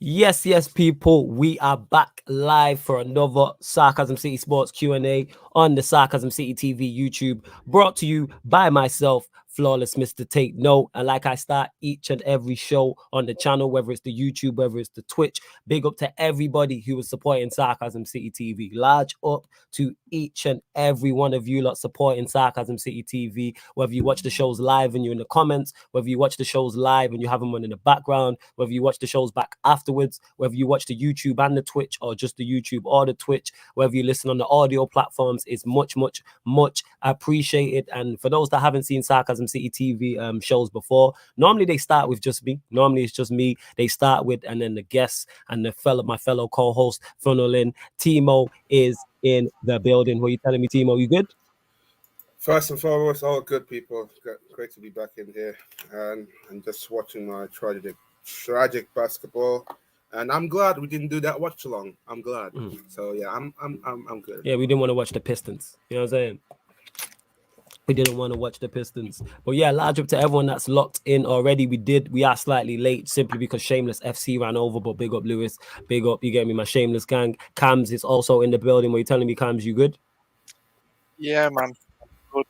Yes, people, we are back live for another Sarcasm City Sports Q&A on the Sarcasm City TV YouTube, brought to you by myself, Flawless Mr. Take Note. And like I start each and every show on the channel, whether it's the YouTube, whether it's the Twitch, big up to everybody who is supporting Sarcasm City TV. Large up to each and every one of you lot supporting Sarcasm City TV, whether you watch the shows live and you're in the comments, whether you watch the shows live and you have them on in the background, whether you watch the shows back afterwards, whether you watch the YouTube and the Twitch or just the YouTube or the Twitch, whether you listen on the audio platforms, it's much appreciated. And for those that haven't seen Sarcasm City TV shows before, normally they start with just me. Normally it's just me. They start with, and then the guests and my fellow co-host funnel in. Timo is in the building. What are you telling me, Timo? You good? First and foremost, all good people. Great to be back in here and just watching my tragic basketball. And I'm glad we didn't do that watch along. I'm glad. So yeah, I'm good. Yeah, we didn't want to watch the Pistons. You know what I'm saying? We didn't want to watch the Pistons. But yeah, large up to everyone that's locked in already. We are slightly late simply because Shameless FC ran over, but big up Lewis. Big up, you get me, my Shameless gang. Cams is also in the building. Were you telling me, Cams, you good? Yeah, man. Good.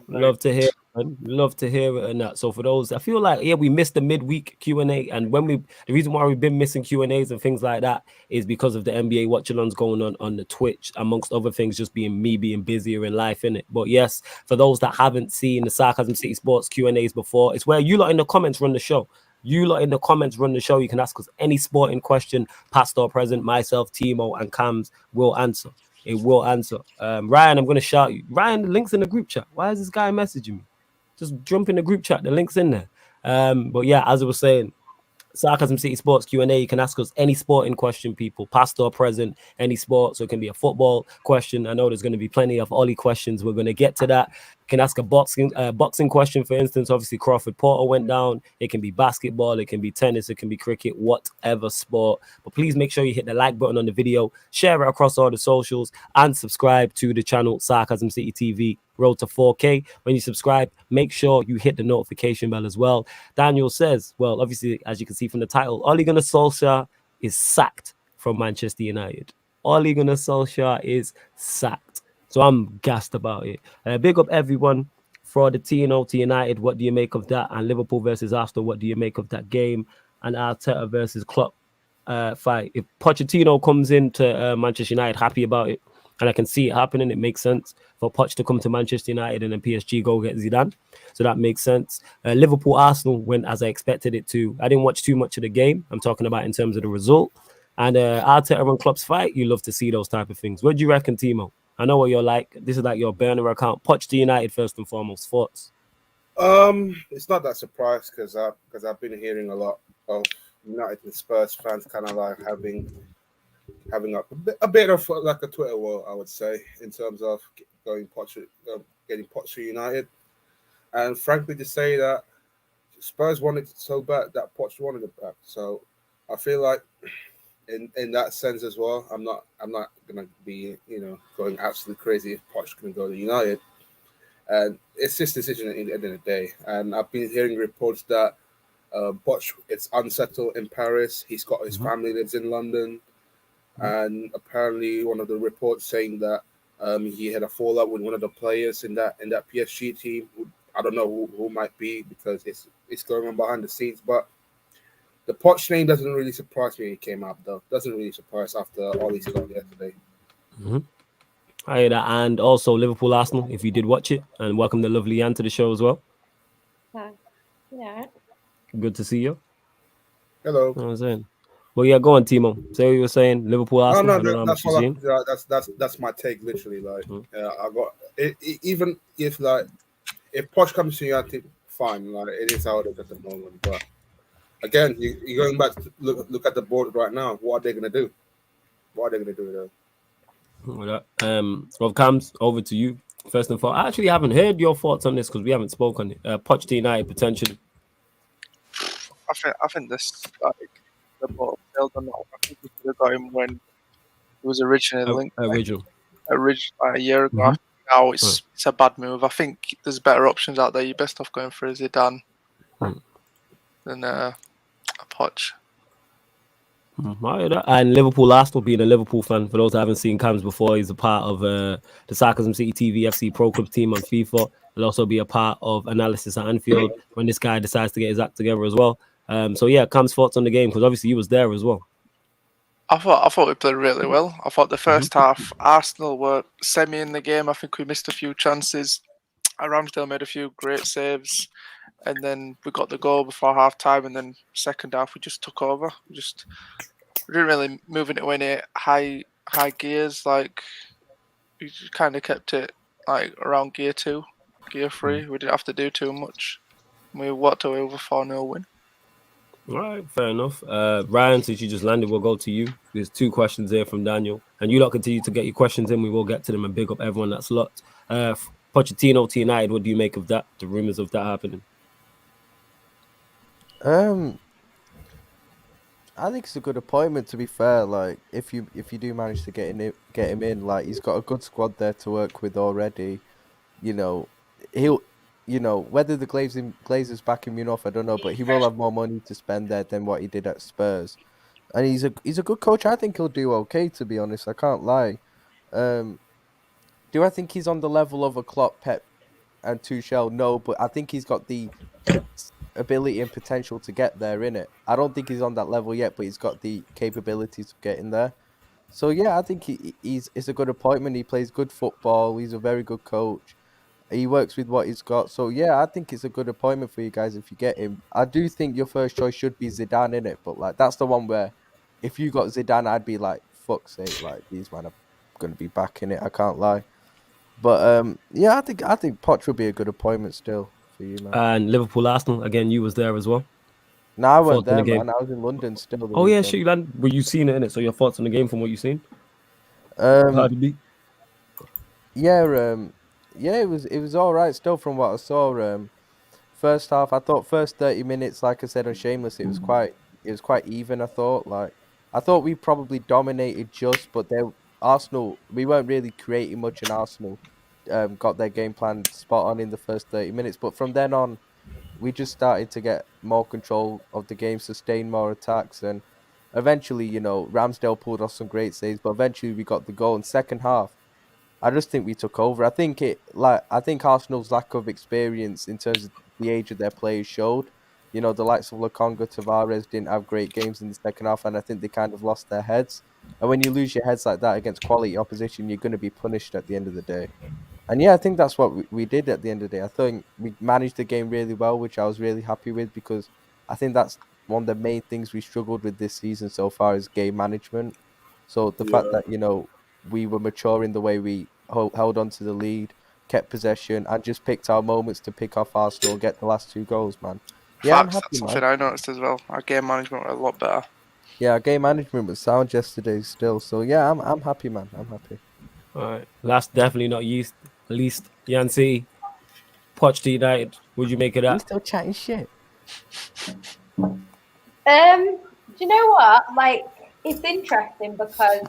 Love to hear, man. Love to hear it and that. So for those, I feel like, yeah, we missed the midweek Q&A. And the reason why we've been missing Q&As and things like that is because of the NBA watch-alongs going on the Twitch, amongst other things, just being busier in life, innit? But yes, for those that haven't seen the Sarcasm City Sports Q&As before, it's where you lot in the comments run the show. You lot in the comments run the show. You can ask us any sporting question, past or present. Myself, Timo, and Cams will answer. It will answer. Ryan, I'm going to shout you. Ryan, the link's in the group chat. Why is this guy messaging me? Just jump in the group chat. The link's in there. But yeah, as I was saying, Sarcasm City Sports Q&A. You can ask us any sporting question, people, past or present, any sport. So it can be a football question. I know there's going to be plenty of Ollie questions. We're going to get to that. You can ask a boxing question, for instance. Obviously, Crawford Porter went down. It can be basketball. It can be tennis. It can be cricket, whatever sport. But please make sure you hit the like button on the video, share it across all the socials, and subscribe to the channel Sarcasm City TV. Road to 4K. When you subscribe, make sure you hit the notification bell as well. Daniel says, well, obviously, as you can see from the title, Ole Gunnar Solskjaer is sacked from Manchester United. Ole Gunnar Solskjaer is sacked. So I'm gassed about it. Big up everyone. Pochettino to United, what do you make of that? And Liverpool versus Arsenal, what do you make of that game? And Arteta versus Klopp fight. If Pochettino comes into Manchester United, happy about it. And I can see it happening. It makes sense for Poch to come to Manchester United and then PSG go get Zidane. So that makes sense. Liverpool-Arsenal went as I expected it to. I didn't watch too much of the game. I'm talking about in terms of the result. And Arteta and Klopp's fight, you love to see those type of things. What do you reckon, Timo? I know what you're like. This is like your burner account. Poch to United first and foremost. Thoughts? It's not that surprised because I've been hearing a lot of United and Spurs fans kind of like having a bit of like a Twitter war, I would say, in terms of getting Poch to United. And frankly, to say that Spurs wanted it so bad that Poch wanted it back. So I feel like in that sense as well, I'm not gonna be going absolutely crazy if Poch can go to United. And it's his decision at the end of the day. And I've been hearing reports that Poch is unsettled in Paris. He's got his family lives in London. And apparently, one of the reports saying that he had a fallout with one of the players in that PSG team. I don't know who might be because it's going on behind the scenes. But the Poch name doesn't really surprise me when it came out, though. Doesn't really surprise after all he's got yesterday. I hear that. And also Liverpool Arsenal, if you did watch it. And welcome the lovely Anne to the show as well. Hi. Yeah. Good to see you. Hello. You know what I'm saying? Well, yeah, go on, Timo. Say what you were saying. Liverpool, Arsenal. Oh, no, that's my take. Literally, like, I got it, even if Poch comes to United, fine. Like, it is how it is at the moment. But again, you're going back to look at the board right now. What are they gonna do? What are they gonna do though? Rob Cams, over to you. First and foremost, I actually haven't heard your thoughts on this because we haven't spoken on it. Poch to United potentially. I think this the ball failed on that one. I think we could have got him when he was originally linked. A year ago. Now it's a bad move. I think there's better options out there. You're best off going for a Zidane than a Poch. And Liverpool Arsenal, being a Liverpool fan, for those who haven't seen Cams before, he's a part of the Sarcasm City TV FC Pro Club team on FIFA. He'll also be a part of analysis at Anfield when this guy decides to get his act together as well. So yeah, Cam's thoughts on the game, because obviously he was there as well. I thought we played really well. I thought the first half, Arsenal were semi in the game. I think we missed a few chances. Ramsdale made a few great saves, and then we got the goal before half time. And then second half, we just took over. We didn't really move into any high gears. Like, we just kind of kept it like around gear 2, gear 3. We didn't have to do too much. We walked away with a 4-0 win. All right, fair enough. Ryan, since you just landed, we'll go to you. There's 2 questions here from Daniel, and you lot continue to get your questions in. We will get to them and big up everyone that's locked. Pochettino to United, what do you make of that? The rumors of that happening? I think it's a good appointment. To be fair, like if you do manage to get him in, like he's got a good squad there to work with already. You know, he'll, whether the Glazers back him enough, I don't know, but he will have more money to spend there than what he did at Spurs, and he's a good coach. I think he'll do okay. To be honest, I can't lie. Do I think he's on the level of a Klopp, Pep, and Tuchel? No, but I think he's got the ability and potential to get there, innit? I don't think he's on that level yet, but he's got the capabilities of getting there. So yeah, I think it's a good appointment. He plays good football. He's a very good coach. He works with what he's got. So yeah, I think it's a good appointment for you guys if you get him. I do think your first choice should be Zidane, innit? But like that's the one where if you got Zidane, I'd be like, fuck's sake, like these men are gonna be back in it. I can't lie. But yeah, I think Poch would be a good appointment still for you, man. And Liverpool Arsenal, again, you was there as well. No, I wasn't there, man. I was in London still. Oh yeah, shit, were you seen it in it? So your thoughts on the game from what you seen? How did it be? Yeah, it was all right still from what I saw. First half, I thought first 30 minutes, like I said on Shameless, it was quite even. I thought we probably dominated but Arsenal, we weren't really creating much, and Arsenal got their game plan spot on in the first 30 minutes. But from then on, we just started to get more control of the game, sustain more attacks, and eventually, Ramsdale pulled off some great saves. But eventually, we got the goal. In second half, I just think we took over. I think Arsenal's lack of experience in terms of the age of their players showed. The likes of Lokonga, Tavares didn't have great games in the second half, and I think they kind of lost their heads. And when you lose your heads like that against quality opposition, you're going to be punished at the end of the day. And yeah, I think that's what we did at the end of the day. I think we managed the game really well, which I was really happy with, because I think that's one of the main things we struggled with this season so far is game management. So the fact that, we were mature in the way we held on to the lead, kept possession, and just picked our moments to pick off Arsenal, get the last 2 goals, man. Yeah, I'm happy, that's something I noticed as well. Our game management was a lot better. Yeah, our game management was sound yesterday still. So yeah, I'm happy, man. I'm happy. All right. Last, definitely not least, Yancy, Poch to United. What'd you make of that? You still chatting shit? Do you know what? Like, it's interesting because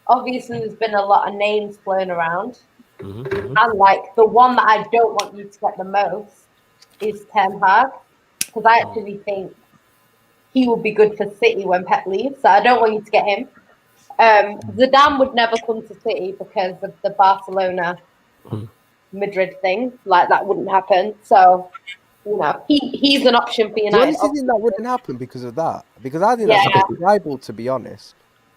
obviously there's been a lot of names flown around. And like the one that I don't want you to get the most is Ten Hag, because I actually think he will be good for City when Pep leaves. So I don't want you to get him. Zidane would never come to City because of the Barcelona Madrid thing. Like that wouldn't happen. So he's an option for United. Do you honestly think that wouldn't happen because of that? Because I think that's a bit tribal, to be honest.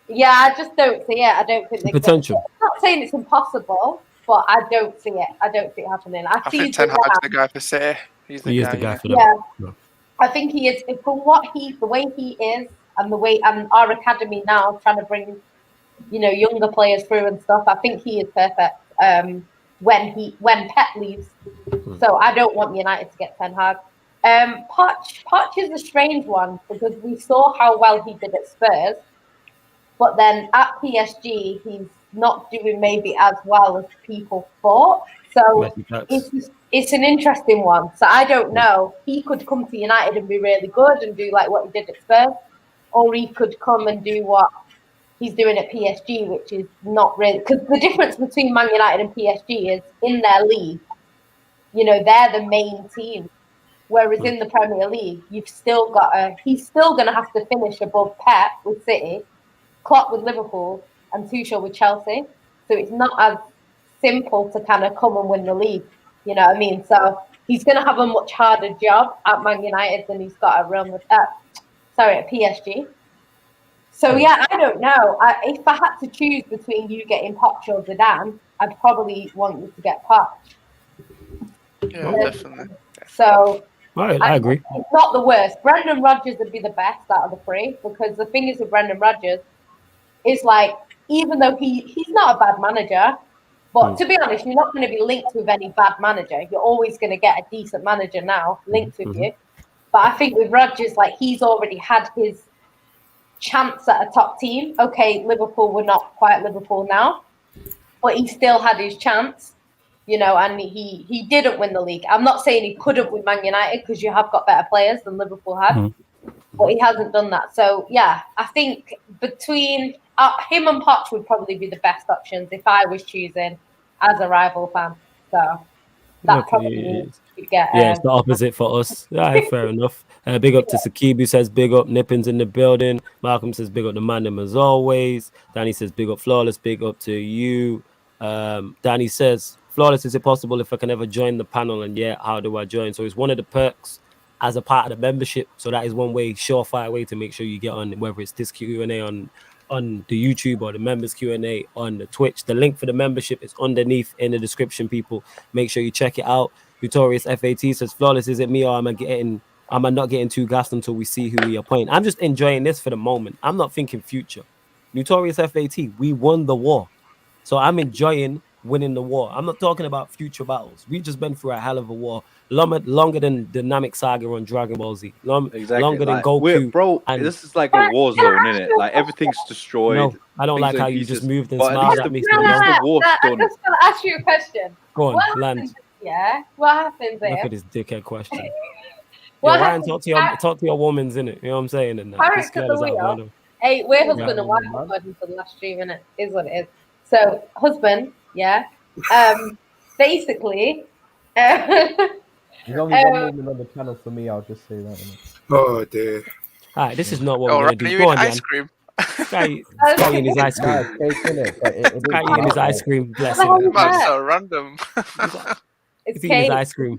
Yeah, I just don't see it. I don't think potential. I'm not saying it's impossible, but I don't see it. I don't see it happening. I see think Ten Hag's the guy for City. He is the guy for them. Yeah. I think he is. From the way he is, and the way our academy now trying to bring, younger players through and stuff. I think he is perfect. When Pep leaves, so I don't want United to get Ten Hag. Poch is a strange one because we saw how well he did at Spurs, but then at PSG he's not doing maybe as well as people thought. So it's an interesting one. So I don't know. He could come to United and be really good and do like what he did at Spurs, or he could come and do what he's doing at PSG, which is not really, because the difference between Man United and PSG is in their league, they're the main team. Whereas in the Premier League, you've still got he's still going to have to finish above Pep with City, Klopp with Liverpool, and Tuchel with Chelsea. So it's not as simple to kind of come and win the league. You know what I mean? So he's going to have a much harder job at Man United than he's got at at PSG. So yeah, I don't know. If I had to choose between you getting Poch or Zidane, I'd probably want you to get Poch. Yeah, definitely. So I agree. It's not the worst. Brendan Rodgers would be the best out of the three, because the thing is with Brendan Rodgers is like, even though he's not a bad manager, but to be honest, you're not going to be linked with any bad manager. You're always going to get a decent manager now linked with you. But I think with Rodgers, like, he's already had his chance at a top team. Okay, Liverpool were not quite Liverpool now, but he still had his chance, you know, and he didn't win the league. I'm not saying he couldn't win Man United, because you have got better players than Liverpool had, but he hasn't done that. So yeah, I think between him and Poch would probably be the best options if I was choosing as a rival fan. So that probably would get. Yeah, it's the opposite for us. Yeah, fair enough. Big up to Sakib, who says big up. Nippin's in the building. Malcolm says big up the man as always. Danny says big up Flawless. Big up to you. Danny says, Flawless, is it possible if I can ever join the panel? And yeah, how do I join? So it's one of the perks as a part of the membership. So that is one way, surefire way to make sure you get on, whether it's this Q&A on the YouTube or the members Q&A on the Twitch. The link for the membership is underneath in the description, people. Make sure you check it out. Notorious FAT says, Flawless, is it me or am I not getting too gassed until we see who we appoint? I'm just enjoying this for the moment. I'm not thinking future. Notorious FAT, we won the war. So I'm enjoying winning the war. I'm not talking about future battles. We've just been through a hell of a war. Longer than Dynamic Saga on Dragon Ball Z. Longer than Goku. Bro, this is like a war zone, isn't it? Like, everything's destroyed. No, I don't like how you just moved and smiled at me. The war's done. I just want to ask you a question. Go on, land. Yeah, what happens there? Look at this dickhead question. Ryan, talk to your woman's, innit? You know what I'm saying? And parents at the wheel. Hey, we're husband and wife according to the last stream, innit? Is what it is. So, husband, yeah. Basically, there's only one woman on the channel for me. I'll just say that. Innit? Oh dear. All right, this is not what we're gonna do. Go on, ice cream. Guy eating his ice cream. Guy eating his ice cream. Bless him. That's so random. It's eating his ice cream.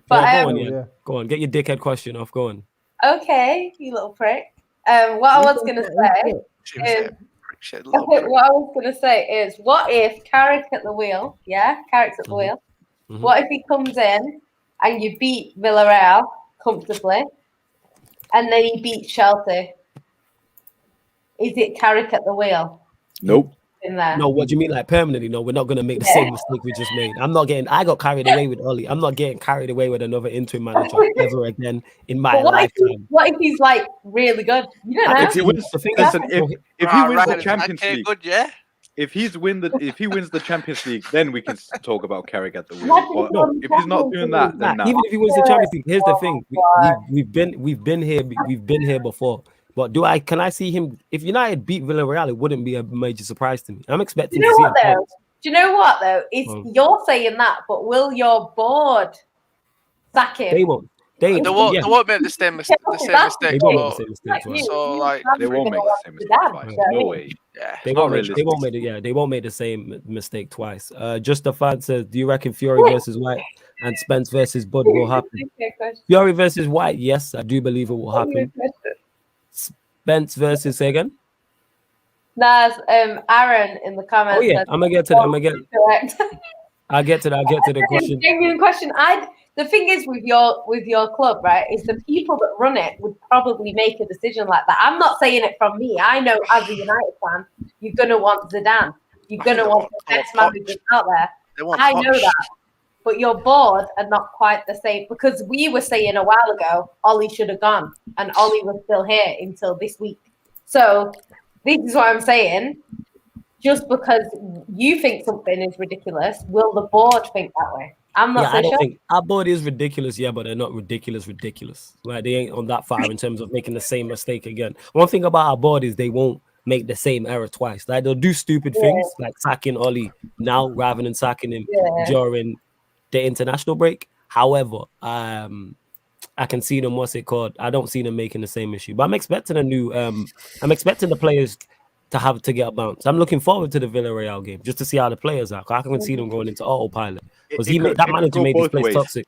But go on, get your dickhead question off. Go on. Okay, you little prick. What I was gonna say is, what if Carrick at the wheel? Yeah, Carrick's at the wheel. What if he comes in and you beat Villarreal comfortably, and then he beats Chelsea? Is it Carrick at the wheel? Nope. In there? No, what do you mean, like permanently? No, we're not gonna make the same mistake we just made. I got carried away with Oli. I'm not getting carried away with another interim manager ever again in my lifetime. What if he's like really good? You don't know. If he wins the Champions League, good, yeah. If he wins the Champions League, then we can talk about Carrick at the wheel. But no, if he's not doing that, then even if he wins the Champions League, here's the thing: we've been here before. But can I see him? If United beat Villarreal, it wouldn't be a major surprise to me. I'm expecting to see him. Do you know what though? You're saying that, but will your board sack him? They won't. They won't make the same mistake. They won't make the same mistake twice. So like, they won't make the same mistake twice. No way. Yeah, they won't make the same mistake twice. Just a fan says, do you reckon Fury versus White and Spence versus Bud will happen? Fury versus White, yes, I do believe it will happen. Spence versus, say again? There's Aaron in the comments. Oh yeah, I'm gonna get to that. I'll get to the question. Genuine question. The thing is with your club, right, is the people that run it would probably make a decision like that. I'm not saying it from me. I know as a United fan, you're gonna want Zidane. You're gonna want the best managers out there. I know that. But your board are not quite the same, because we were saying a while ago, Ollie should have gone, and Ollie was still here until this week. So this is what I'm saying. Just because you think something is ridiculous, will the board think that way? I'm not I don't think our board is ridiculous, but they're not ridiculous. Like, they ain't on that far in terms of making the same mistake again. One thing about our board is they won't make the same error twice. Like, they'll do stupid things, like sacking Ollie now rather than sacking him during the international break. However, I can see them. What's it called? I don't see them making the same issue, but I'm expecting a new. I'm expecting the players to get a bounce. I'm looking forward to the Villarreal game just to see how the players are. I can see them going into autopilot because that manager made this place toxic.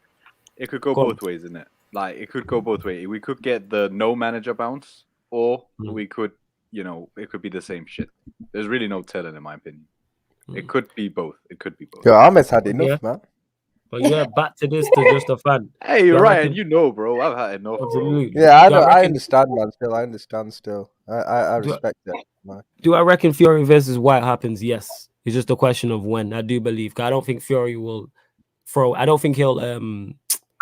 It could go both ways, isn't it? Like it could go both ways. We could get the no manager bounce, or we could, it could be the same shit. There's really no telling, in my opinion. It could be both. It could be both. Yo, Ahmed's had enough, man. But yeah, back to this to just a fan. Hey, Ryan, bro, I've had enough. Absolutely. Yeah, I understand, man. I understand still. I respect that. Man. Do I reckon Fury versus White happens? Yes. It's just a question of when. I do believe. I don't think Fury will throw. I don't think he'll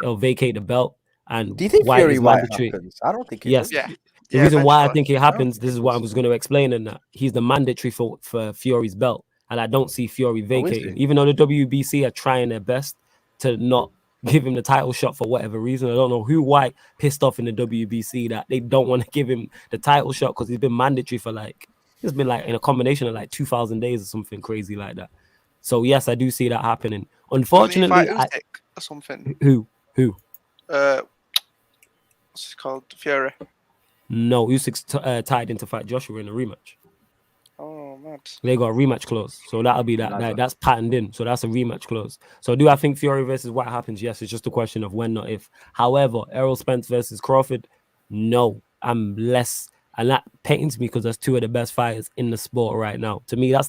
vacate the belt. And do you think White Fury is White mandatory. happens? I don't think. Yes. Yeah. The reason why I think it happens. This is what I was going to explain. In that he's the mandatory for Fury's belt, and I don't see Fury vacating. Even though the WBC are trying their best to not give him the title shot for whatever reason. I don't know who White pissed off in the WBC that they don't want to give him the title shot because he's been mandatory for it's been in a combination of 2,000 days or something crazy like that. So yes, I do see that happening. Unfortunately, or something. Who? What's it called? Fury. No, Usyk's tied in to fight Joshua in a rematch. Oh, mad. They got a rematch clause, so that'll be that's patterned in. So that's a rematch clause. So do I think Fury versus White happens? Yes, it's just a question of when, not if. However, Errol Spence versus Crawford, no, I'm less, and that pains me because that's two of the best fighters in the sport right now. To me, that's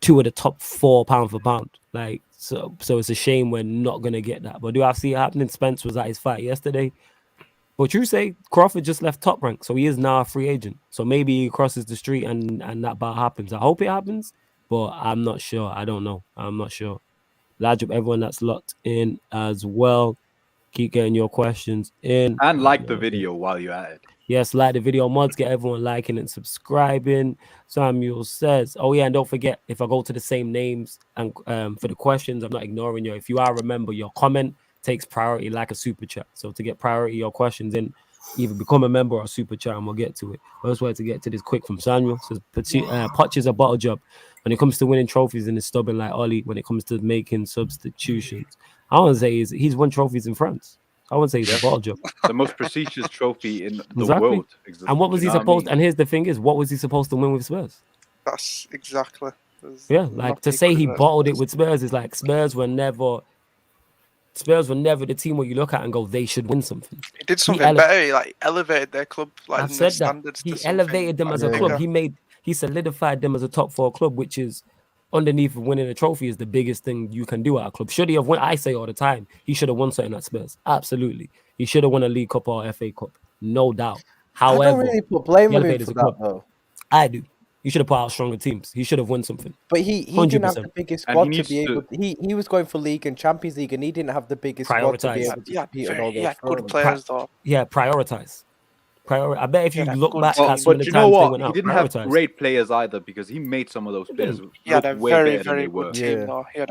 two of the top 4 pound for pound. So it's a shame we're not gonna get that. But do I see it happening? Spence was at his fight yesterday. But you say Crawford just left Top Rank, so he is now a free agent. So maybe he crosses the street and that bout happens. I hope it happens, but I'm not sure. I don't know. I'm not sure. Large up everyone that's locked in as well. Keep getting your questions in. And like the video while you're at it. Yes, like the video. Mods, get everyone liking and subscribing. Samuel says, oh yeah, and don't forget, if I go to the same names and for the questions, I'm not ignoring you. If you are, remember, your comment takes priority like a super chat. So to get priority your questions in, either become a member or super chat and we'll get to it. First way to get to this quick from Samuel says Poch is a bottle job when it comes to winning trophies and is stubborn like Ollie when it comes to making substitutions. I want to say he's won trophies in France. I wouldn't say he's a bottle job. The most prestigious trophy in the world. And what was he supposed and here's the thing is, what was he supposed to win with Spurs? That's exactly. Yeah, to say he bottled it with Spurs is like Spurs were never the team where you look at and go, they should win something. He did something better. He elevated their club. I've said that. He elevated them as a club. He solidified them as a top 4 club, which is underneath of winning a trophy is the biggest thing you can do at a club. Should he have won? I say all the time, he should have won something at Spurs. Absolutely. He should have won a League Cup or FA Cup. No doubt. However, I don't really put blame on him for that, though. I do. You should have put out stronger teams. He should have won something. But he didn't have the biggest squad to be able to. He was going for League and Champions League, and he didn't have the biggest squad to be able to compete on all those. Good players, though. Yeah, prioritize. I bet if you look back at some of the you times know what? they went out, he didn't have great players either because he made some of those players. He had a very good team. No, he had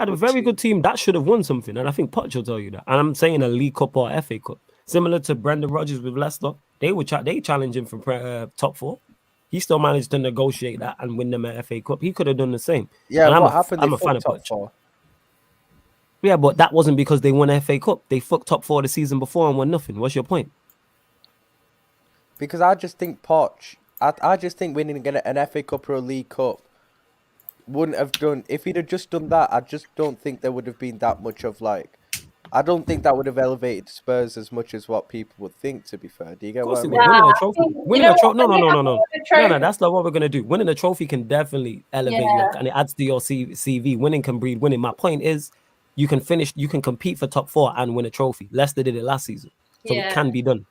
a very good team that should have won something, and I think Poch will tell you that. And I'm saying a League Cup or FA Cup, similar to Brendan Rodgers with Leicester. They challenged him for top 4. He still managed to negotiate that and win them at FA Cup. He could have done the same. Yeah, and what happened? I'm a fan of Poch. Yeah, but that wasn't because they won FA Cup. They fucked top 4 the season before and won nothing. What's your point? Because I just think Poch, I just think winning an FA Cup or a League Cup wouldn't have done. If he'd have just done that, I just don't think there would have been that much of I don't think that would have elevated Spurs as much as what people would think, to be fair. Do you get what I mean? Winning a trophy. No, that's not what we're going to do. Winning a trophy can definitely elevate you and it adds to your CV. Winning can breed winning. My point is you can compete for top 4 and win a trophy. Leicester did it last season. So it can be done.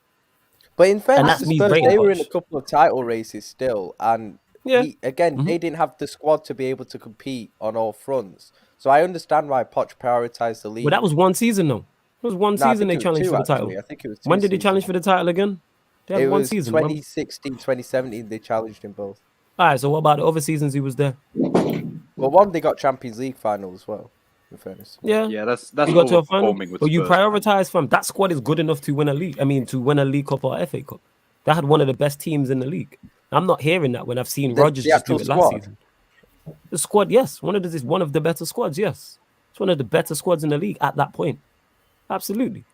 But in fairness to Spurs, they were in a couple of title races still. And they didn't have the squad to be able to compete on all fronts. So I understand why Poch prioritized the league. Well, that was one season, though. It was one season they challenged for the title. I think it was 2 When did they challenge for the title again? They had one season. 2016, 2017, they challenged in both. All right, so what about the other seasons he was there? Well, one, they got Champions League final as well, in fairness. Yeah, that's you got to a final. But you Spurs. prioritize from that squad is good enough to win a league. I mean, to win a League Cup or FA Cup. That had one of the best teams in the league. I'm not hearing that when I've seen Rodgers just do it last season. The squad, yes. One of the better squads, yes. That's one of the better squads in the league at that point. Absolutely.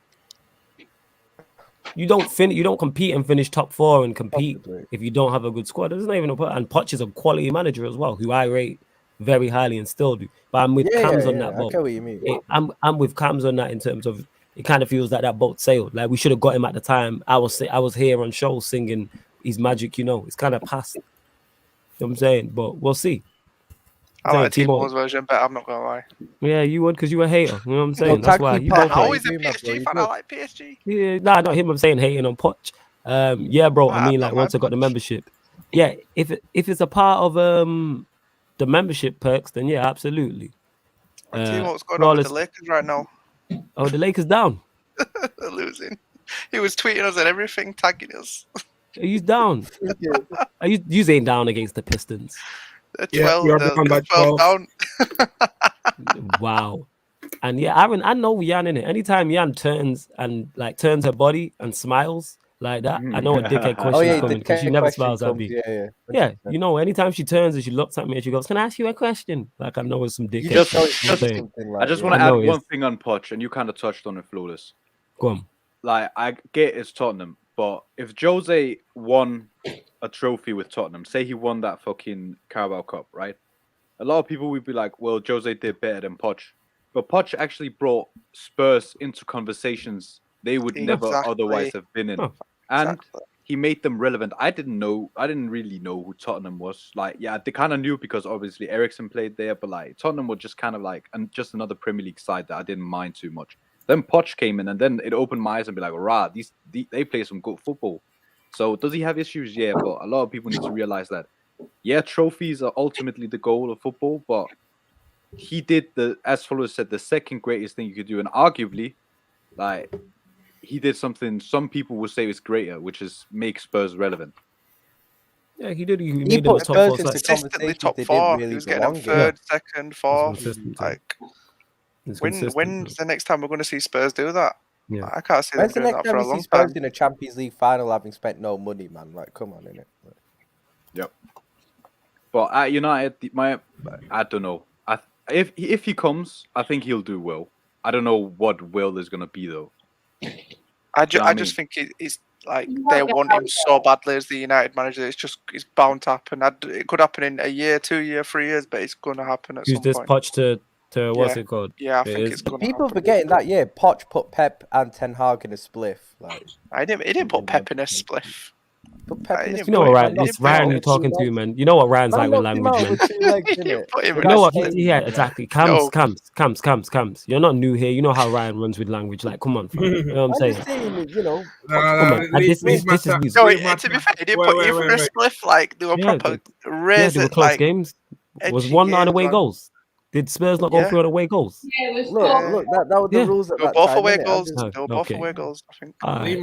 You don't compete and finish top 4 and compete if you don't have a good squad. There's not even and Poch is a quality manager as well, who I rate very highly and still do. But I'm with Cams on that boat. I get what you mean. I'm with Cams on that in terms of it kind of feels like that boat sailed. Like we should have got him at the time. I was here on show singing his magic, It's kind of past. You know what I'm saying? But we'll see. I like Timo's version better, I'm not gonna lie. Yeah, you would because you a hater. You know what I'm saying? That's why you both always a PSG fan. I like PSG. Yeah, nah, not him. I'm saying hating on Poch. Yeah, bro. I mean, like once I got the membership. Yeah, if it's a part of the membership perks, then yeah, absolutely. Timo, what's going on with the Lakers right now? Oh, the Lakers down. They're losing. He was tweeting us and everything, tagging us. He's down. You ain't down against the Pistons. 12 down. Wow. And yeah, I know Yan in it. Anytime Yan turns her body and smiles like that, I know a dickhead question is coming because she never smiles at me. Yeah, anytime she turns and she looks at me and she goes, "Can I ask you a question?" Like I know it's some dickhead. I just want to add one thing on Poch, and you kind of touched on it, Flawless. Go on. Like I get it's Tottenham, but if Jose won a trophy with Tottenham, say he won that fucking Carabao Cup, right? A lot of people would be like, well, Jose did better than Poch. But Poch actually brought Spurs into conversations they would never otherwise have been in. And he made them relevant. I didn't really know who Tottenham was. Like, yeah, they kind of knew because obviously Eriksen played there, but like Tottenham were just kind of like just another Premier League side that I didn't mind too much. Then Poch came in and then it opened my eyes and be like, rah, they play some good football. So does he have issues? Yeah, but a lot of people need to realize that, yeah, trophies are ultimately the goal of football, but he did as Flawless said, the second greatest thing you could do. And arguably, like, he did something some people would say is greater, which is make Spurs relevant. Yeah, he did. He made them top 4. Consistently top 4. He was getting them third, second, fourth. Like, when's the next time we're going to see Spurs do that? Yeah. I can't see them doing that for a long time. Spurs in a Champions League final having spent no money, man. Like, come on, innit? Yep. But at United, I don't know. If he comes, I think he'll do well. I don't know what will is going to be, though. I just think it's like they want him so badly as the United manager. It's bound to happen. It could happen in a year, 2 years, 3 years, but it's going to happen at some point. Use this Poch to what's it called? Yeah, I think it's going to happen. People forgetting that, yeah, Poch put Pep and Ten Hag in a spliff. Like, he didn't put Pep in a spliff. You know what, Ryan? It's Ryan you're talking to, man. You know what Ryan's like with language, man. You know what? Yeah, exactly. Cams. You're not new here. You know how Ryan runs with language. Like, come on, fam. You know what I'm saying? You know, come on. This is music. No, to be fair, he didn't put you in a spliff. Like, they were proper raised. They were close games. Was one not away goals? Did Spurs not go through away goals? Yeah, it was look, that was the rules at that time. Both away goals. They were both away goals, I think. We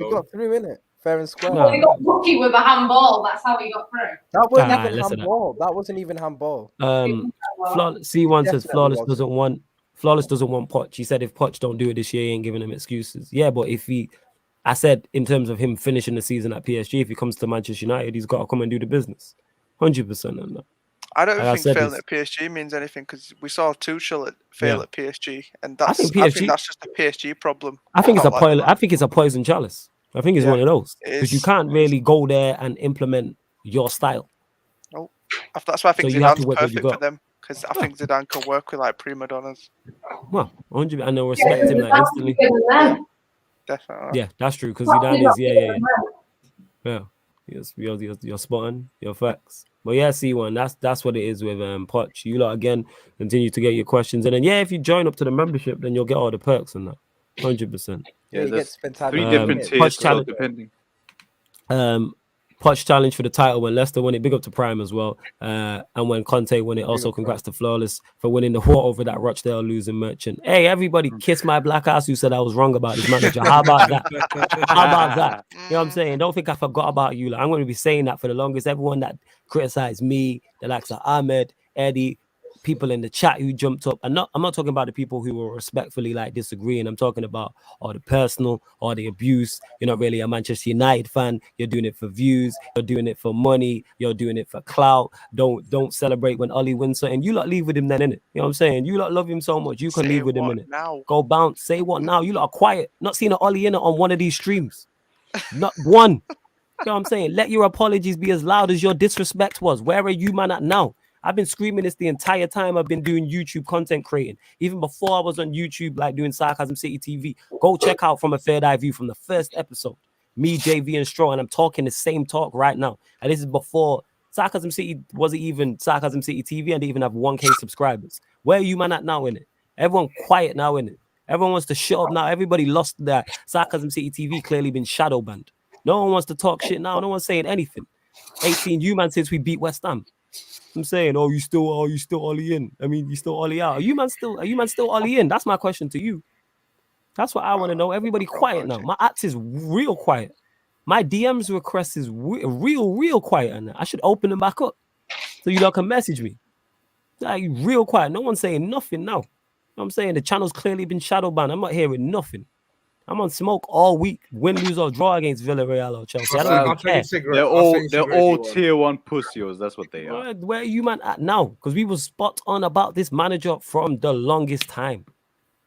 got through, innit? Fair and square. Well, he got lucky with a handball. That's how he got through. That wasn't even handball. That wasn't even handball. C1 says Flawless doesn't want Poch. He said if Poch don't do it this year, he ain't giving him excuses. Yeah, but I said in terms of him finishing the season at PSG, if he comes to Manchester United, he's got to come and do the business. 100% on that. I don't think failing at PSG means anything because we saw Tuchel fail at PSG, and I think that's just a PSG problem. I think it's a poison chalice. I think it's one of those because you can't really go there and implement your style. No, that's why I think Zidane's perfect for them because I think Zidane can work with like prima donnas. Well, 100, and they'll respect him like instantly. Definitely. Yeah, that's true because Zidane is yeah. You're spot on. Your facts. But yeah, C1, that's what it is with Poch. You lot again continue to get your questions, and then if you join up to the membership, then you'll get all the perks and that. 100%. Yeah, there's 3 different tiers depending. Poch challenge for the title when Leicester won it. Big up to Prime as well. And when Conte won it, also congrats to Flawless for winning the war over that Rochdale losing merchant. Hey, everybody kiss my black ass who said I was wrong about this manager. How about that? How about that? You know what I'm saying? Don't think I forgot about you. Like, I'm going to be saying that for the longest. Everyone that criticized me, the likes of Ahmed, Eddie, people in the chat who jumped up. I'm not talking about the people who were respectfully like disagreeing. I'm talking about all the personal, all the abuse. You're not really a Manchester United fan. You're doing it for views. You're doing it for money. You're doing it for clout. Don't celebrate when Ollie wins something. You lot leave with him then, innit? You know what I'm saying? You lot love him so much. You can leave with him, innit? Now. Go bounce. Say what now? You lot are quiet. Not seeing an Ollie in it on one of these streams. Not one. You know what I'm saying? Let your apologies be as loud as your disrespect was. Where are you, man, at now? I've been screaming this the entire time I've been doing YouTube content creating. Even before I was on YouTube, like doing Sarcasm City TV. Go check out From a Third Eye View from the first episode. Me, JV, and Straw, and I'm talking the same talk right now. And this is before Sarcasm City wasn't even Sarcasm City TV and they even have 1K subscribers. Where are you, man, at now, innit? Everyone quiet now, innit? Everyone wants to shut up now. Everybody lost their Sarcasm City TV clearly been shadow banned. No one wants to talk shit now. No one's saying anything. 18 you man since we beat West Ham. I'm saying, you still Ollie in. I mean, you still Ollie out. Are you man still Ollie in? That's my question to you. That's what I want to know. Everybody quiet now. My ads is real quiet. My DMs request is real quiet, and I should open them back up so you lot can message me. Like real quiet. No one's saying nothing now. You know what I'm saying? The channel's clearly been shadow banned. I'm not hearing nothing. I'm on smoke all week. Win, lose, or draw against Villarreal or Chelsea. I don't even care. They're all tier 1 pussies. That's what they are. Where are you, man, at now? Because we was spot on about this manager from the longest time.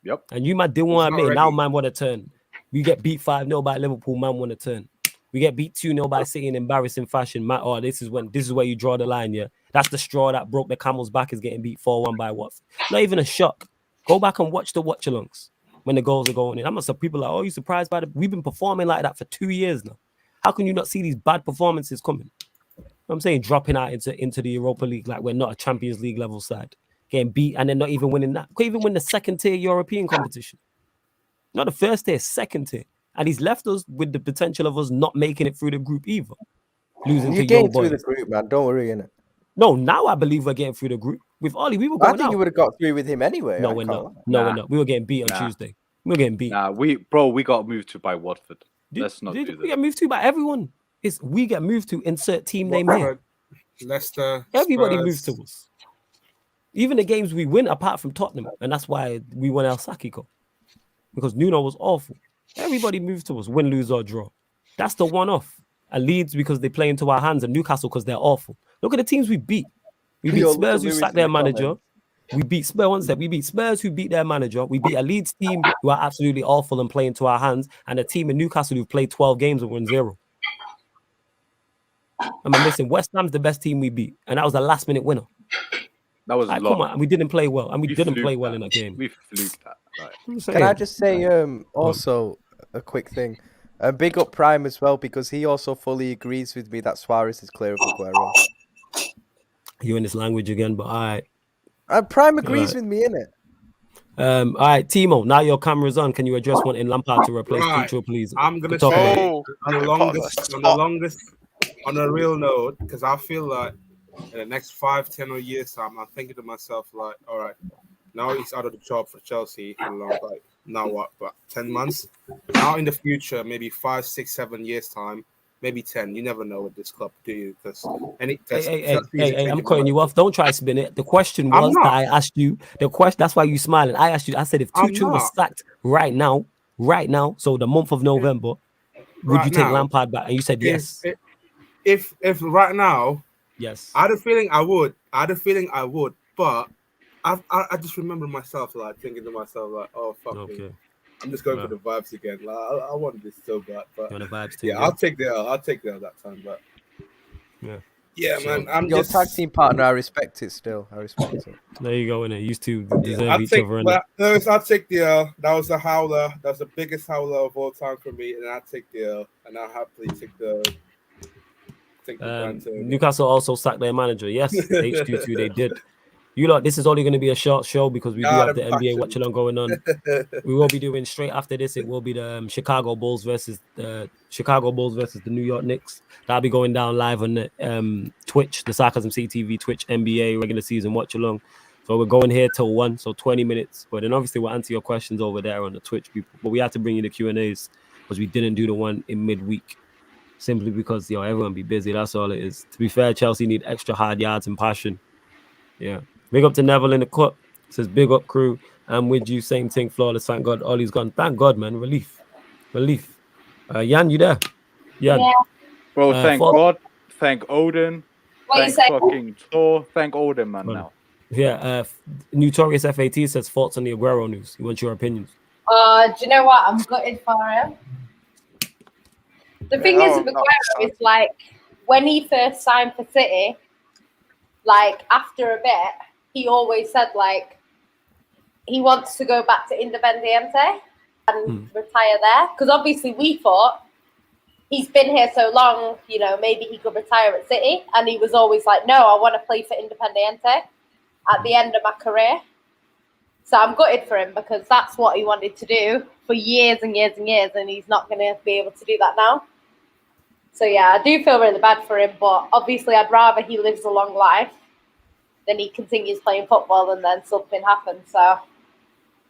Yep. And you, man, didn't want to admit. Now, man, want to turn. We get beat 5-0 by Liverpool. Man, want to turn. We get beat 2-0 by City in embarrassing fashion. Man, this is where you draw the line. Yeah, that's the straw that broke the camel's back. Is getting beat 4-1 by Watford. Not even a shock. Go back and watch the watch-alongs. When the goals are going in. I'm not some people like, you surprised by we've been performing like that for 2 years now. How can you not see these bad performances coming? I'm saying dropping out into the Europa League like we're not a Champions League level side. Getting beat and then not even winning that. Could even win the second tier European competition. Not the first tier, second tier. And he's left us with the potential of us not making it through the group either. Losing to young boys. Through the group, man. Don't worry, innit? No, now I believe we're getting through the group. With Ollie, we were going out. I think you would have got through with him anyway. No, we're not. We're not. We were getting beat on Tuesday. We were getting beat. We got moved to by Watford. Let's not do that. We get moved to by everyone. We get moved to insert team name here. Leicester. Everybody Spurs. moves to us. Even the games we win apart from Tottenham. And that's why we won El Sakiko. Because Nuno was awful. Everybody moved to us. Win, lose, or draw. That's the one-off. And Leeds because they play into our hands. And Newcastle because they're awful. Look at the teams we beat. We beat Spurs who sacked their manager. We beat Spurs. We beat Spurs who beat their manager. We beat a Leeds team who are absolutely awful and play into our hands. And a team in Newcastle who've played 12 games and won 0. I'm missing. West Ham's the best team we beat. And that was a last-minute winner. That was a lot. Come on, we didn't play well. And we didn't play well in that game. We fluked that. Right. Can I just say also a quick thing? Big up Prime as well, because he also fully agrees with me that Suarez is clear of Aguero. You in this language again, but all right. Prime agrees with me, innit? All right, Timo, now your camera's on. Can you address one in Lampard to replace Tuchel, please? I'm going to say on a real note, because I feel like in the next 5-10 years time, I'm thinking to myself, like, all right, now he's out of the job for Chelsea for long, like, now what, about 10 months? Now in the future, maybe 5, 6, 7 years time, maybe 10. You never know with this club, do you? Because I'm cutting you off. Don't try to spin it. The question was that I asked you. That's why you smiling. I asked you. I said if Tuchel was sacked right now, so the month of November, would you take Lampard back? And you said yes. If right now, yes. I had a feeling I would. But I just remember myself like thinking to myself like, oh fuck. Okay. I'm just going for the vibes again. Like, I wanted this so bad, but the vibes too, I'll take the L. I'll take the L that time, but man. I'm your tag team partner. I respect it still. I respect it. There you go. And used to deserve each other. I'll take the L. That was a howler. That was the biggest howler of all time for me, and I'll take the L. And I'll happily take the. Newcastle also sacked their manager. Yes, H22 they did. You lot, this is only going to be a short show because we do have the NBA watch-along going on. We will be doing straight after this. It will be the Chicago Bulls versus the New York Knicks. That'll be going down live on the Twitch, the Sarcasm CTV Twitch NBA regular season watch-along. So we're going here till 1, so 20 minutes. But then obviously we'll answer your questions over there on the Twitch people. But we have to bring you the Q&As because we didn't do the one in midweek. Simply because everyone be busy. That's all it is. To be fair, Chelsea need extra hard yards and passion. Yeah. Big up to Neville in the cut. Says big up crew. I'm with you. Same thing. Flawless. Thank God. Ollie's gone. Thank God, man. Relief. Jan, you there? Jan. Yeah. Bro, thank God. Thank Odin. What Thank fucking Thor. Thank Odin, man. Now. Yeah. Notorious FAT says thoughts on the Aguero news. He wants your opinions. Do you know what? I'm gutted for him. The thing is with Aguero is like when he first signed for City, like after a bit, he always said like he wants to go back to Independiente and retire there. Because obviously we thought he's been here so long, you know, maybe he could retire at City. And he was always like, no, I want to play for Independiente at the end of my career. So I'm gutted for him because that's what he wanted to do for years and years and years. And he's not going to be able to do that now. So yeah, I do feel really bad for him. But obviously I'd rather he lives a long life than he continues playing football and then something happens. So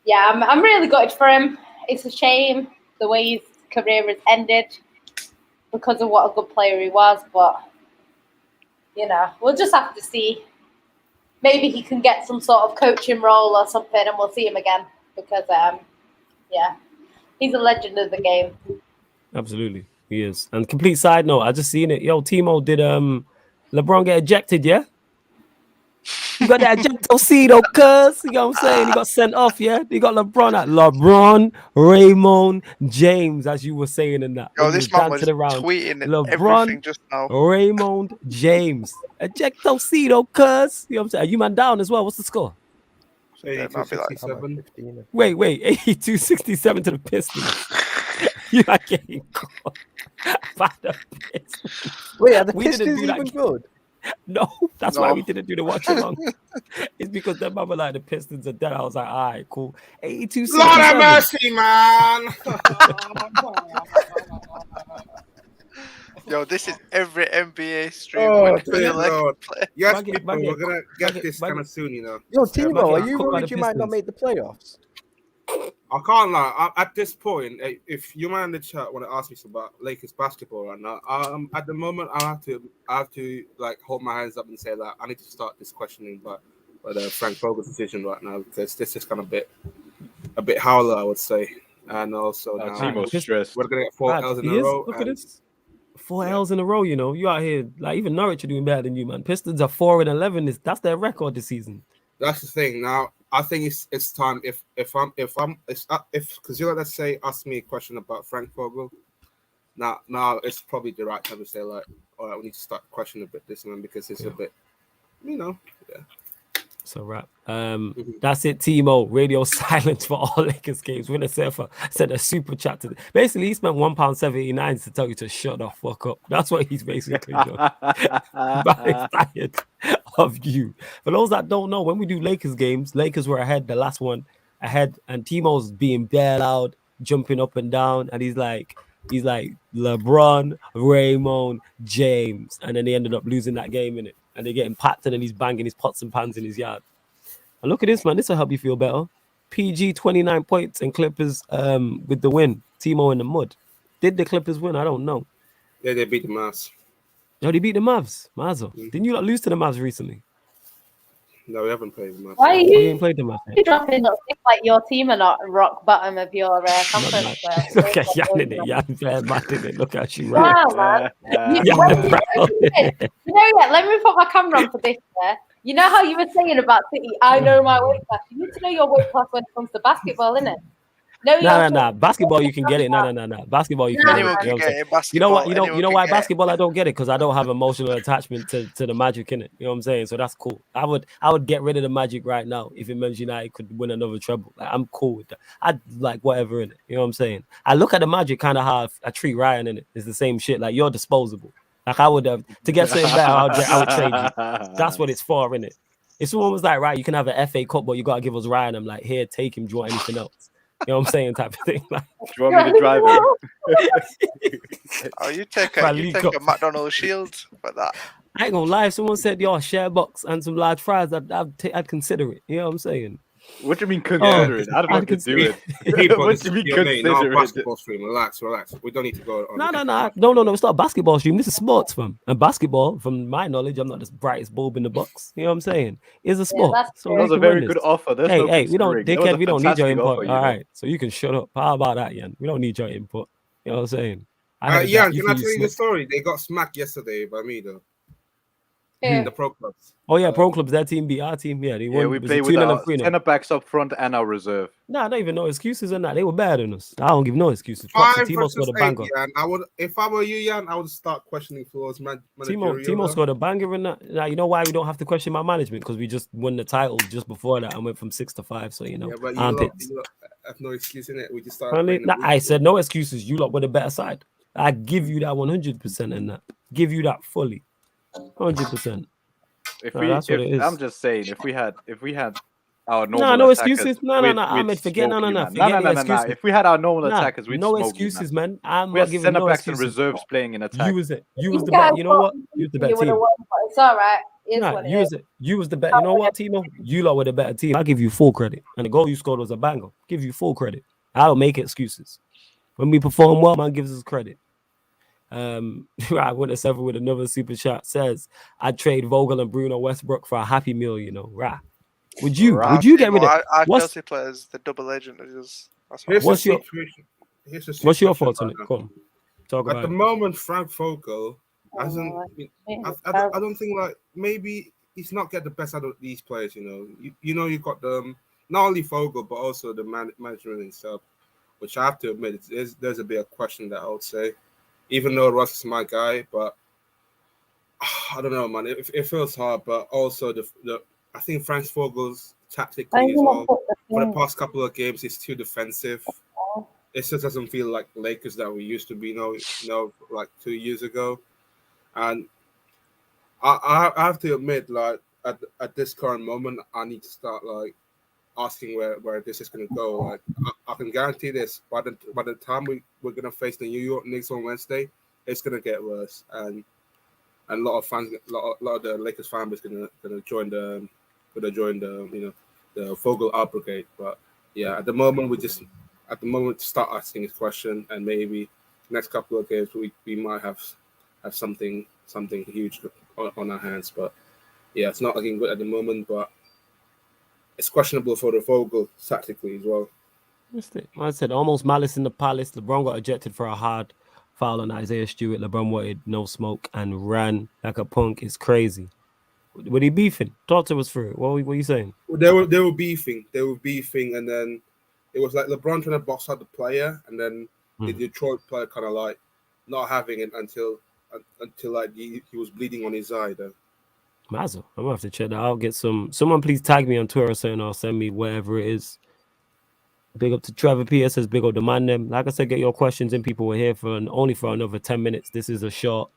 yeah, I'm really gutted for him. It's a shame the way his career has ended because of what a good player he was. But, you know, we'll just have to see. Maybe he can get some sort of coaching role or something and we'll see him again. Because, yeah, he's a legend of the game. Absolutely, he is. And complete side note, I just seen it. Yo, Timo, did LeBron get ejected, yeah? You got that ejectocito, cuz. You know what I'm saying? He got sent off, yeah? You got LeBron, Raymond, James, as you were saying in that. Yo, this man was tweeting everything just now. Raymond, James. Ejectocito, cuz. You know what I'm saying? Are you man down as well? What's the score? 82-67. Wait, 82-67 to the Pistons. You are getting caught by the Pistons. Wait, are the Pistons even good? No, that's why we didn't do the watch along. It's because that mama like the Pistons are dead. I was like, all right, cool. 82. Lord have mercy, man. Yo, this is every NBA stream. Oh, yes, people, we're gonna get this kind of soon, you know. Yo, Timo, are you worried you might not make the playoffs? I can't lie. At this point, if you man in the chat want to ask me about Lakers basketball right now, at the moment I have to like hold my hands up and say that I need to start this questioning about Frank Vogel's decision right now because this is kind of a bit howler, I would say, and also now we're gonna get 4 L's in a row. Look at this. 4 L's in a row. You know, you out here like even Norwich are doing better than you, man. Pistons are 4-11. That's their record this season. That's the thing. Now I think it's time if because you know, let's say ask me a question about Frank Vogel. Now it's probably the right time to say like, all right, we need to start questioning a bit this man because it's a bit, you know, yeah. So wrap. That's it, Timo. Radio silence for all Lakers games. Winner Surfer sent a super chat to basically he spent £1.79 to tell you to shut the fuck up. That's what he's basically doing. I'm tired of you. For those that don't know, when we do Lakers games, Lakers were ahead, the last one ahead, and Timo's being bare loud, jumping up and down, and he's like LeBron, Raymond, James, and then they ended up losing that game in it. And they're getting packed and then he's banging his pots and pans in his yard. And look at this, man. This will help you feel better. PG 29 points and Clippers with the win. Timo in the mud. Did the Clippers win? I don't know. Yeah, they beat the Mavs. No, they beat the Mavs. Mazo. Didn't you lose to the Mavs recently? No, we haven't played the Mavs. Why are you ain't played the Mavs? You're dropping like your team are not rock bottom of your conference. Look at Jan in it. Jan playing mad in it. Look how she ran. Wow, man. You know, let me put my camera on for this there. You know how you were saying about City, I know my weight class. You need to know your weight class when it comes to basketball, innit? No. Basketball, you can get it. No. Basketball, you can get it. You know what? You know why basketball I don't get it? Because I don't have emotional attachment to the Magic in it. You know what I'm saying? So that's cool. I would get rid of the Magic right now if it meant United could win another treble. Like, I'm cool with that. I'd like whatever in it. You know what I'm saying? I look at the Magic kind of how I treat Ryan in it. It's the same shit. Like, you're disposable. Like, I would have to get something better. I would trade you. That's what it's for, innit? If someone was like, right, you can have an FA Cup, but you gotta give us Ryan. I'm like, here, take him. Do you want anything else? You know what I'm saying? Type of thing. Like, do you want me to drive it? Oh, you take a McDonald's shield for that. I ain't gonna lie. If someone said, yo, share box and some large fries, I'd consider it. You know what I'm saying? What do you mean consider it? I don't know what to do it. What do you mean consider it? Basketball stream. Relax. We don't need to go on. No. It's not a basketball stream. This is sports, fam. And basketball, from my knowledge, I'm not the brightest bulb in the box. You know what I'm saying? It's a sport. So that was a very good offer. There's no we don't, dickhead. We don't need your input. Offer, all right, so you can shut up. How about that, Yan? We don't need your input. You know what I'm saying? Yan, can I tell you the story? They got smacked yesterday by me, though. Yeah. The pro clubs. Oh yeah, pro clubs. That team beat our team. Yeah, they won. We play with our centre backs up front and our reserve. Nah, not even no excuses on that. They were better than us. I don't give no excuses. Timo scored a banger. I would, if I were you, Yan, I would start questioning Flo's managerial. Timo scored a banger in that. Now you know why we don't have to question my management, because we just won the title just before that and went from 6 to 5. So you know, but you have no excuse in it. We just started. I said no excuses. You lot were the better side. I give you that 100% in that. Give you that fully, 100%. I'm just saying, if we had our normal no excuses. No. Ahmed, forget no. If we had our normal attackers, we'd no excuses, man. I'm we not had giving centre no backs excuses. and reserves playing in attack. You was the better. You know what? You was the better team. It's all right. You was the better. You know what, Timo? You lot were the better team. I give you full credit. And the goal you scored was a banger. Give you full credit. I don't make excuses. When we perform well, man gives us credit. I went to 7 with another super chat. Says I'd trade Vogel and Bruno Westbrook for a Happy Meal. You know, right? Would you get rid of? Our Chelsea players, the double agent, what's your thoughts on it? Come on, talk about it. At the moment, Frank Vogel hasn't. I don't think maybe he's not get the best out of these players. You've got not only Vogel but also the manager himself, which I have to admit there's a bit of question that I would say. Even though Ross is my guy, but I don't know, man. It feels hard, but also I think Frank Vogel's tactically as well. For the past couple of games, he's too defensive. It just doesn't feel like Lakers that we used to be, like 2 years ago. And I have to admit, at this current moment, I need to start asking where this is going to go. I can guarantee this. By the time we're going to face the New York Knicks on Wednesday, it's going to get worse, and a lot of fans, a lot of the Lakers fan base going to join the Vogel out brigade. But yeah, at the moment start asking this question, and maybe next couple of games we might have something huge on our hands. But yeah, it's not looking good at the moment, but it's questionable for the Vogel tactically as well. I said almost malice in the palace. LeBron got ejected for a hard foul on Isaiah Stewart. LeBron wanted no smoke and ran like a punk. It's crazy. Were they beefing? Talk to us through it. What were you saying? They were beefing. And then it was like LeBron trying to box out the player, and then the Detroit player kind of not having it until he was bleeding on his eye though. Mazza, I'm gonna have to check that. I'll get someone please tag me on Twitter or something, or send me wherever it is. Big up to Trevor P. Says big up to man them. Like I said, get your questions in. People, we're here only for another 10 minutes. This is a short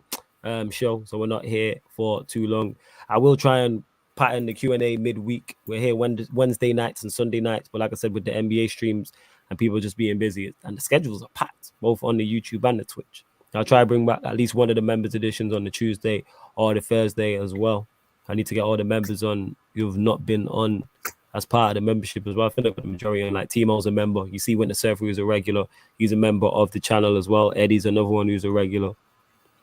show, so we're not here for too long. I will try and pattern the Q&A midweek. We're here Wednesday nights and Sunday nights, but like I said, with the NBA streams and people just being busy, and the schedules are packed, both on the YouTube and the Twitch. I'll try to bring back at least one of the members editions on the Tuesday or the Thursday as well. I need to get all the members on who've not been on as part of the membership as well. I think the majority, like Timo's a member. You see Winter Surfer, who's a regular. He's a member of the channel as well. Eddie's another one who's a regular.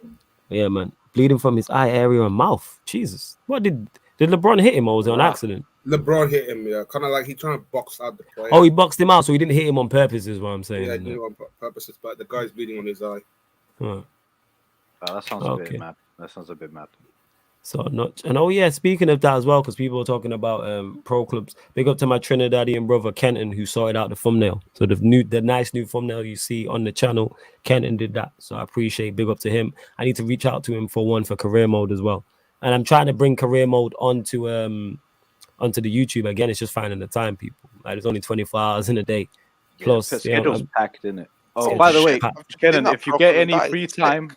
But yeah, man. Bleeding from his eye area and mouth. Jesus. What did LeBron hit him, or was it on accident? LeBron hit him, yeah. Kind of like he's trying to box out the player. Oh, he boxed him out, so he didn't hit him on purpose, is what I'm saying. Yeah, he did it on purpose, but the guy's bleeding on his eye. Huh. That sounds a bit mad. That sounds a bit mad. So not, and oh yeah, speaking of that as well, because people are talking about pro clubs. Big up to my Trinidadian brother Kenton, who sorted out the thumbnail. So the nice new thumbnail you see on the channel, Kenton did that. So I appreciate. Big up to him. I need to reach out to him for career mode as well. And I'm trying to bring career mode onto the YouTube again. It's just finding the time, people. Like there's only 24 hours in a day. Plus, schedule's packed, in it. Oh, by the way, Kenton, if you get any free time,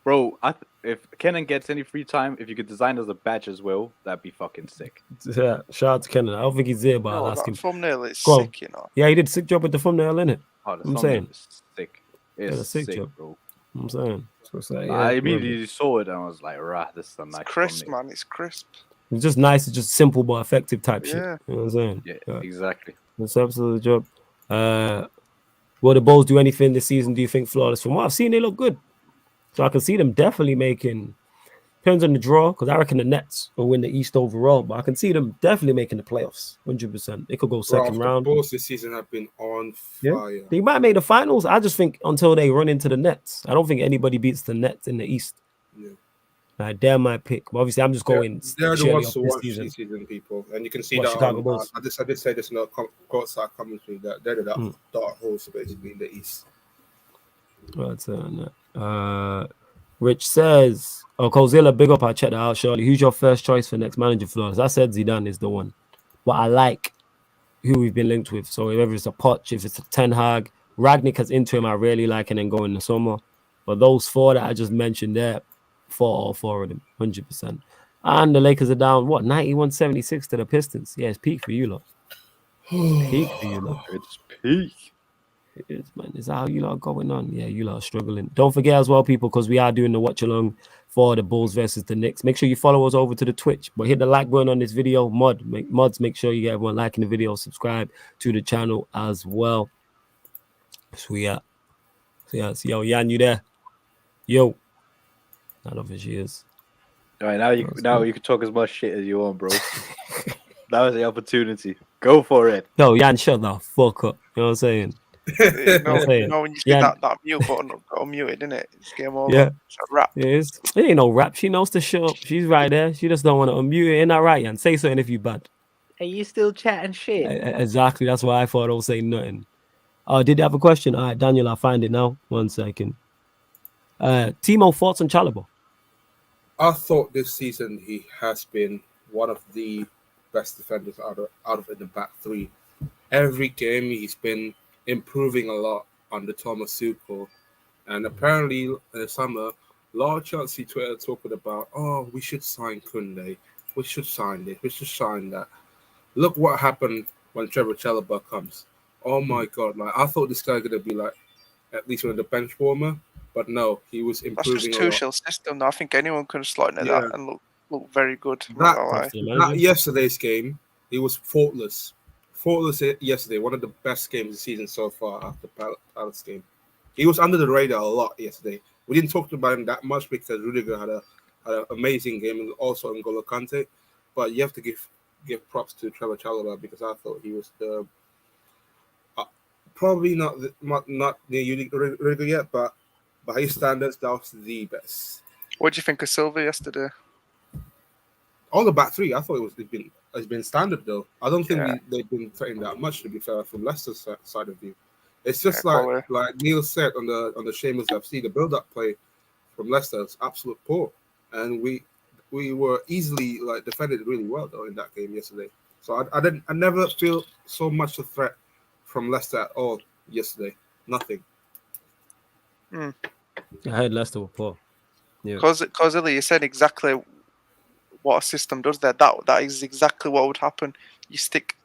bro. If Kenan gets any free time, if you could design as a badge as well, that'd be fucking sick. Yeah, shout out to Kenan. I don't think he's there, but I'll ask him. Thumbnail is sick, you know. Yeah, he did a sick job with the thumbnail, innit? I'm saying. Sick. It's a sick job, bro. I'm saying. So I immediately saw it and I was like, rah, this is a nice crisp, thumbnail. man. It's crisp. It's just nice. It's just simple but effective type shit. Yeah. You know what I'm saying? Yeah, exactly. That's absolutely the job. Will the Bulls do anything this season? Do you think flawless? From what I've seen, they look good. So I can see them definitely making. Depends on the draw, because I reckon the Nets will win the East overall. But I can see them definitely making the playoffs, 100%. They could go second round. The Bulls this season have been on fire. Yeah. They might make the finals. I just think until they run into the Nets, I don't think anybody beats the Nets in the East. Yeah. Like, they're my pick. But obviously, I'm just going. They're the ones to watch this season, people, and you can see that. Chicago Bulls. I did say this in the courtside commentary that they're the dark horse basically in the East. Rich says, "Oh, Kozilla, big up. I checked that out. Surely, who's your first choice for next manager flawless?" I said Zidane is the one, but I like who we've been linked with. So whether it's a Poch, if it's a Ten Hag, Ragnick as interim, I really like, and then go in the summer. But those four that I just mentioned there, all four of them, 100%. And the Lakers are down 91-76 to the Pistons. Yeah, it's peak for you lot. Peak for you lot. It's peak. It is, man. Is that how you lot are going on? Yeah, you lot are struggling. Don't forget as well, people, because we are doing the watch along for the Bulls versus the Knicks. Make sure you follow us over to the Twitch, but hit the like button on this video. Mods, make sure you get everyone liking the video, subscribe to the channel as well. So yeah, yo, Yan, you there? Yo, I don't know if she is. All right, now you can talk as much shit as you want, bro. That was the opportunity. Go for it. Yo, Yan, shut the fuck up. You know what I'm saying? When you see that mute button unmuted, isn't it? It's game over. Yeah. It's a rap. It ain't no rap. She knows to shut up. She's right there. She just don't want to unmute it. Ain't that right, Yan? Say something if you bad. Are you still chatting shit? Exactly. That's why I thought I don't say nothing. Did you have a question? All right, Daniel, I'll find it now. 1 second. Timo, thoughts on Chalobah? I thought this season he has been one of the best defenders out of in the back three. Every game he's been improving a lot under Thomas Tuchel, and apparently in the summer, a lot of Chelsea Twitter talking about, oh, we should sign Koundé, we should sign this, we should sign that. Look what happened when Trevor Chalobah comes. Oh my God! Like I thought this guy gonna be like at least one of the bench warmer, but no, he was improving. That's just Tuchel's system. I think anyone can slot into that and look very good. That yesterday's game, he was faultless. Faultless yesterday, one of the best games of the season so far after Palace game. He was under the radar a lot yesterday. We didn't talk about him that much because Rudiger had an amazing game and also N'Golo Kante. But you have to give props to Trevor Chalobah because I thought he was the probably not near Rudiger yet, but by his standards, that was the best. What do you think of Silva yesterday? All the back three, I thought it's been standard though. I don't think they've been threatened that much, to be fair, from Leicester's side of view. It's just like Neil said on the Shameless FC, the build-up play from Leicester is absolute poor, and we were easily like defended really well though in that game yesterday. So I never feel so much a threat from Leicester at all yesterday. Nothing. I heard Leicester were poor. Yeah, because you said exactly what a system does there. That is exactly what would happen. You stick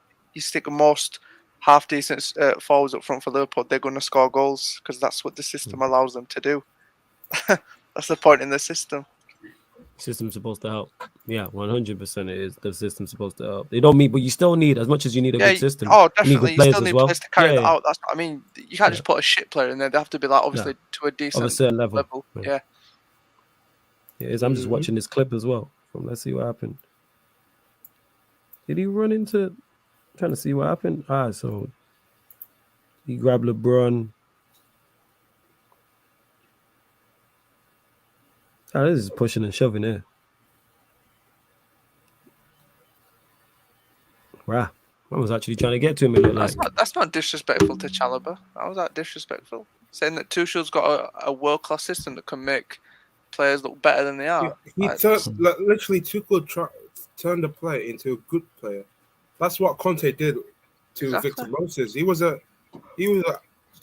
most half decent forwards up front for Liverpool, they're going to score goals because that's what the system allows them to do. That's the point in the system. System's supposed to help. Yeah, 100% it is. The system's supposed to help. They don't meet, but you still need, as much as you need a good system. Oh, definitely. You still need players to carry that out. That's what I mean. You can't just put a shit player in there. They have to be like obviously to a decent of a certain level. Yeah. I'm just watching this clip as well. Let's see what happened. Did he run into? Trying to see what happened. So he grabbed LeBron. This is pushing and shoving there. Wow. I was actually trying to get to him. That's not disrespectful to Chalobah. How was that disrespectful? Saying that Tuchel's got a world-class system that can make players look better than they are. Literally Tuchel turned the player into a good player. That's what Conte did to Victor Moses. He was to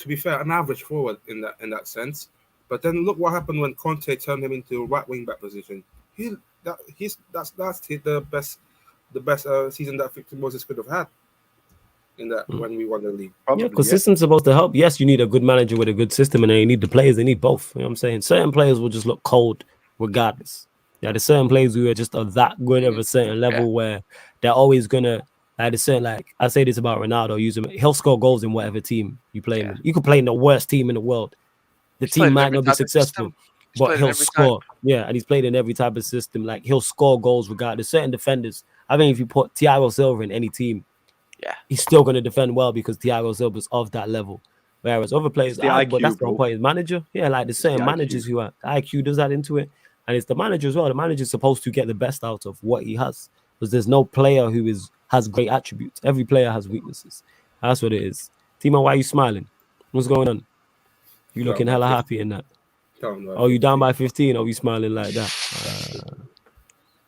be fair, an average forward in that sense. But then look what happened when Conte turned him into a right wing back position. That's the best season that Victor Moses could have had in that when we won the league. Yeah, because system's supposed to help. Yes, you need a good manager with a good system, and then you need the players. They need both. You know what I'm saying? Certain players will just look cold regardless. Yeah, there's certain players who are just of that good of a certain level where they're always gonna like I say this about Ronaldo. He'll score goals in whatever team you play him in. You could play in the worst team in the world. The team might not be successful, but he'll score. Yeah, and he's played in every type of system. Like he'll score goals regardless. Certain defenders. I think if you put Thiago Silva in any team, he's still gonna defend well because Thiago Silva's of that level. Whereas other players, but that's the whole point. His manager, like there's certain managers who are IQ does that into it, and it's the manager as well. The manager is supposed to get the best out of what he has, because there's no player who has great attributes. Every player has weaknesses. That's what it is. Timo, why are you smiling? What's going on? You looking hella happy in that? Oh, you down by 15? Are you smiling like that?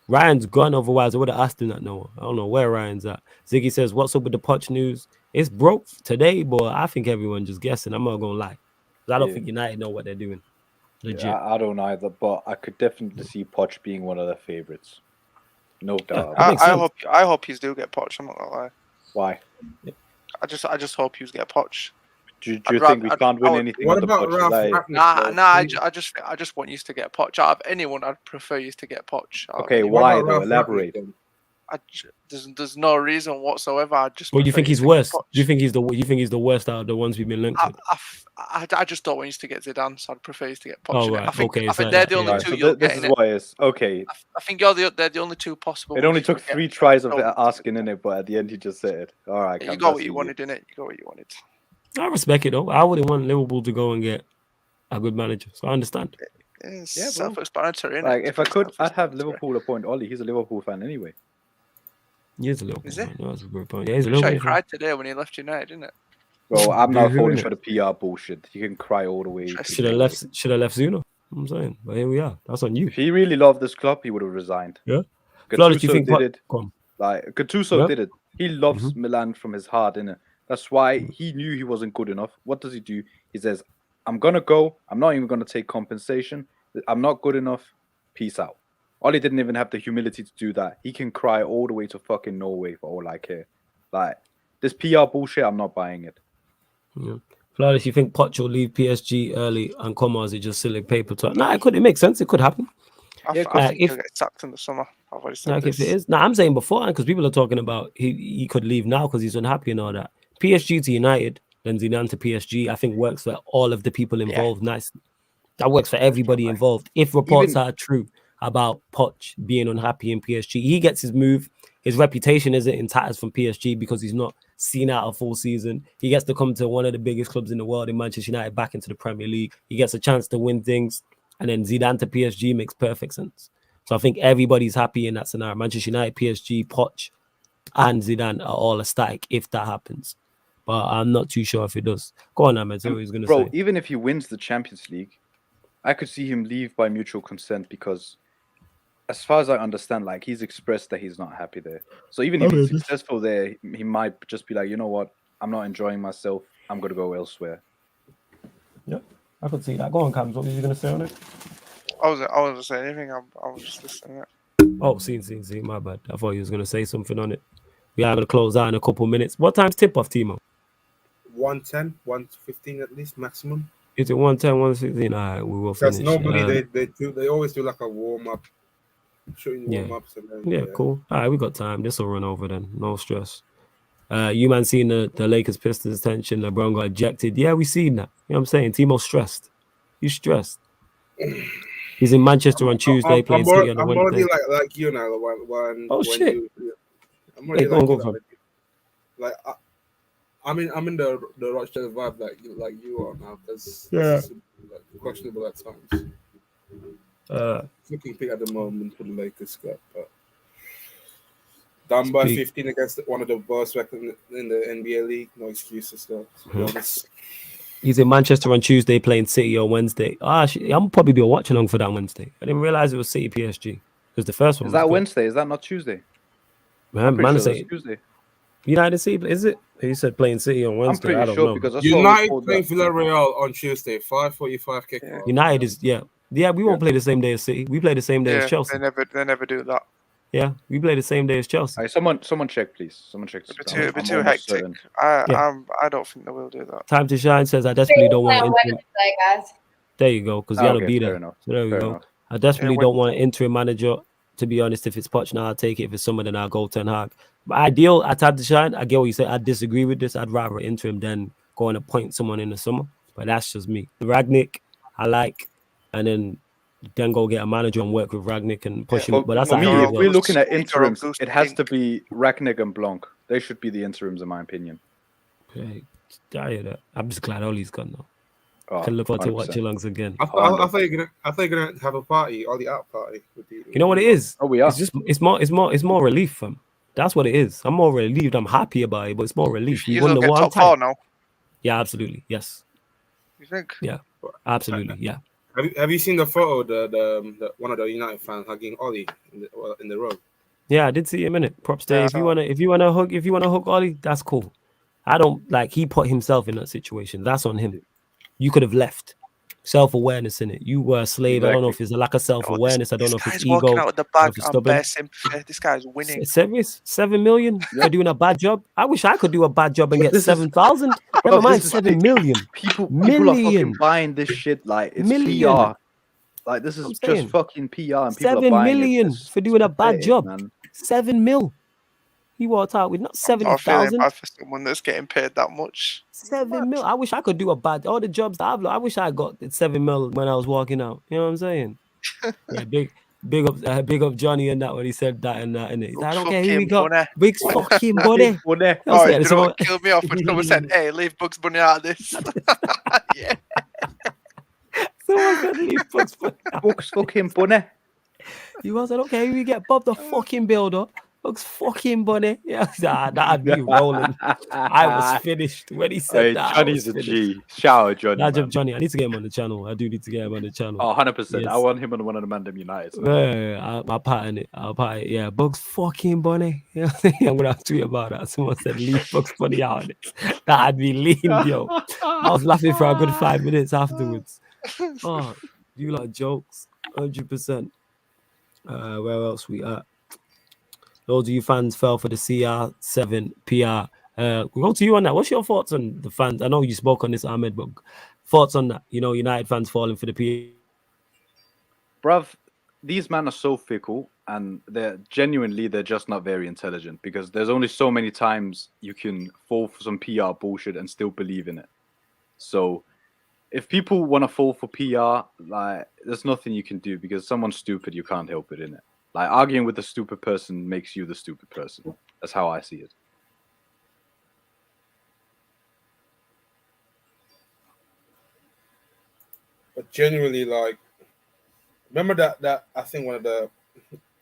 Ryan's gone. Otherwise, I would have asked him that. No, I don't know where Ryan's at. Ziggy says, "What's up with the Poch news? It's broke today, but I think everyone just guessing. I'm not gonna lie. I don't think United know what they're doing. Legit. Yeah, I don't either, but I could definitely see Poch being one of their favorites. No doubt. I hope he's do get Poch. I'm not gonna lie. Why? I just hope he's get Poch. Do you think we can't win anything? What about Ralph? I just want you to get Poch. Out of anyone, I'd prefer you to get Poch. Okay, why though? Elaborate. There's no reason whatsoever. Well, do you think he's worse? Do you think he's the worst out of the ones we've been linked with? I just don't want you to get Zidane, so I'd prefer you to get Poch. Oh, right. I think so they're the only two. So this is why it's okay. I think they're the only two possible. It only took 3 tries of asking in it, but at the end he just said it. All right, you got what you wanted in it. You got what you wanted. I respect it though. I wouldn't want Liverpool to go and get a good manager, so I understand. It's self-explanatory. Like if I could, I'd have Liverpool appoint Ollie. He's a Liverpool fan anyway. He is a Liverpool fan. No, that's a good point. Yeah, he's a Liverpool fan. He cried today when he left United, didn't it? Bro, I'm not falling for the PR bullshit. You can cry all the way. Should have left Zuno. I'm saying, but here we are. That's on you. If he really loved this club, he would have resigned. Yeah. Gattuso did it. Like Gattuso did it. He loves Milan from his heart, innit? That's why he knew he wasn't good enough. What does he do? He says, I'm going to go. I'm not even going to take compensation. I'm not good enough. Peace out. Ollie didn't even have the humility to do that. He can cry all the way to fucking Norway for all I care. Like, this PR bullshit, I'm not buying it. Yeah. Flawless, you think Poch will leave PSG early and come, or is it just silly paper talk? Nah, it make sense. It could happen. I think he'll get sacked in the summer. I've already said like this. If it is. I'm saying before, because people are talking about he could leave now because he's unhappy and all that. PSG to United, then Zidane to PSG, I think works for all of the people involved nicely. That works for everybody involved. If reports are true about Poch being unhappy in PSG, he gets his move. His reputation isn't in tatters from PSG because he's not seen out a full season. He gets to come to one of the biggest clubs in the world in Manchester United, back into the Premier League. He gets a chance to win things. And then Zidane to PSG makes perfect sense. So I think everybody's happy in that scenario. Manchester United, PSG, Poch, and Zidane are all ecstatic if that happens. But I'm not too sure if it does. Go on, Ahmed. What he's going to say. Bro, even if he wins the Champions League, I could see him leave by mutual consent because, as far as I understand, like he's expressed that he's not happy there. So even if he's successful there, he might just be like, you know what? I'm not enjoying myself. I'm going to go elsewhere. Yeah, I could see that. Go on, Cams. What were you going to say on it? I wasn't saying anything. I was just listening. Oh, see. My bad. I thought you was going to say something on it. We are going to close out in a couple minutes. What time's tip-off, Timo? 1:10, 1:15 at least, maximum. Is it 1:10, 1:16? All right, we will finish. Because normally they always do like a warm-up, shooting warm-ups. And then, cool. All right, we got time. This will run over then. No stress. You man seen the Lakers Pistons tension. LeBron got ejected. Yeah, we seen that. You know what I'm saying? Timo's stressed. He's stressed. He's in Manchester on Tuesday playing City on Wednesday. I'm already like you now. When shit. I'm already I'm in the Rochester vibe like you are now, because it's questionable at times. Looking big at the moment for the Lakers, but down by 15 against one of the worst records in the NBA league. No excuses though. To be honest. He's in Manchester on Tuesday playing City on Wednesday. I'm probably be watching along for that Wednesday. I didn't realize it was City PSG because the first one. Is that Wednesday? Is that not Tuesday? Man, say Tuesday. United City, is it? He said playing City on Wednesday. I don't know. Because United playing Villarreal on Tuesday, 5:45 kickoff. United is we won't play the same day as City. We play the same day as Chelsea. They never do that. Yeah, we play the same day as Chelsea. Right, someone check, please. Someone check. It'd be too hectic. I don't think they will do that. Time to Shine says I desperately don't want Wednesday, guys. There you go, because you gotta be there. Enough. So there we go. I desperately don't want an interim manager. To be honest, if it's Poch now, I'll take it. If it's someone, then I'll go Ten Hag. But ideal, at Tad to shine, I get what you say. I disagree with this. I'd rather interim than go and appoint someone in the summer. But that's just me. Ragnick, I like, and then go get a manager and work with Ragnick and push him. But that's for me, ideal. if we're looking at interims, it has to be Ragnick and Blanc. They should be the interims, in my opinion. Okay, I'm just glad Ollie's gone now. Oh, can look forward 100%. to watching Lungs again. I thought you're gonna have a party, all the out party. You know what it is? Oh, we are. It's more relief, fam. That's what it is. I'm more relieved. I'm happy about it, but it's more relief. You won the top 4 now. Yeah, absolutely. Yes. You think? Yeah, absolutely. Yeah. Have you seen the photo? The one of the United fans hugging Ollie in the road. Yeah, I did see him in it. Props to if you wanna hug Ollie, that's cool. I don't like he put himself in that situation. That's on him. You could have left. Self-awareness in it. You were a slave. Exactly. I don't know if it's a lack of self-awareness. I don't know if it's ego. Walking out of the bag and bare sympathy. This guy's winning. Serious? 7 million for doing a bad job? I wish I could do a bad job and get 7,000. Never mind 7 million. People are fucking buying this shit like it's PR. Like this is just fucking PR and people 7 are buying million it. for doing a bad job. Man. 7 mil. He walked out with not 70,000. bad for someone that's getting paid that much. 7 mil. I wish I could do a bad. All the jobs that I've. I wish I got 7 mil when I was walking out. You know what I'm saying? Yeah, big up Johnny and that when he said that and that. And I don't care who we got. Big fucking Bunny. Oh, you know what killed me off when someone said, "Hey, leave Bugs Bunny out of this." Yeah. Someone said, "Leave Bugs Bunny out." Bugs fucking Bunny. He was like, "Okay, we get Bob the fucking builder." Bugs fucking Bunny. Yeah, that'd be rolling. I was finished when he said that. Johnny's a G. Shout out Johnny. Nah, Johnny, I need to get him on the channel. I do need to get him on the channel. Oh, 100%. Yes. I want him on one of the Mandem United. I'll pattern it. Yeah, Bugs fucking Bunny. You know what I'm saying? I'm gonna tweet about that. Someone said leave Bugs Bunny out of it. That'd be lean, yo. I was laughing for a good 5 minutes afterwards. Oh, you like jokes, 100%. Where else we at? Those of you fans fell for the CR7 PR. We'll go to you on that. What's your thoughts on the fans? I know you spoke on this, Ahmed, but thoughts on that? You know, United fans falling for the PR. Bruv, these men are so fickle and they're just not very intelligent because there's only so many times you can fall for some PR bullshit and still believe in it. So if people want to fall for PR, like there's nothing you can do because someone's stupid, you can't help it, innit? Like, arguing with a stupid person makes you the stupid person. That's how I see it. But generally, like, remember that I think one of the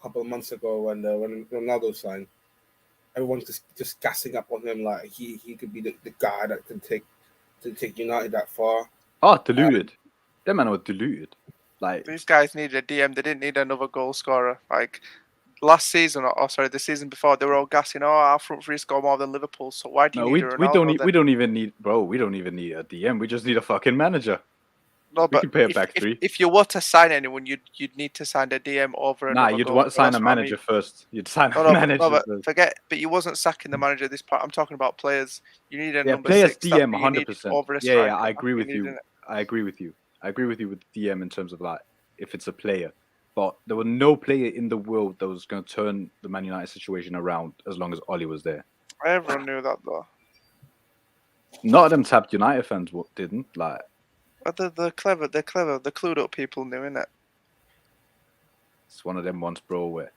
couple of months ago when Ronaldo signed, everyone just gassing up on him like he could be the guy that can take United that far. Oh, deluded. That man was deluded. Like these guys needed a DM. They didn't need another goal scorer. Like last season, the season before, they were all gassing. Oh, our front three score more than Liverpool. So why do you need a Ronaldo? We don't even need a DM. We just need a fucking manager. No, but we can pay it back three. If you were to sign anyone, you'd need to sign a DM over. Nah, you'd want to sign a manager first. You'd sign a manager. But forget. But you wasn't sacking the manager at this part. I'm talking about players. You need a number players 6. DM 100%. Yeah, I agree with you. I agree with you with DM in terms of like if it's a player. But there was no player in the world that was going to turn the Man United situation around as long as Ollie was there. Everyone knew that though. Not of them tapped United fans didn't like. But they're clever. They're clued up people knew, innit? It's one of them ones, bro. Where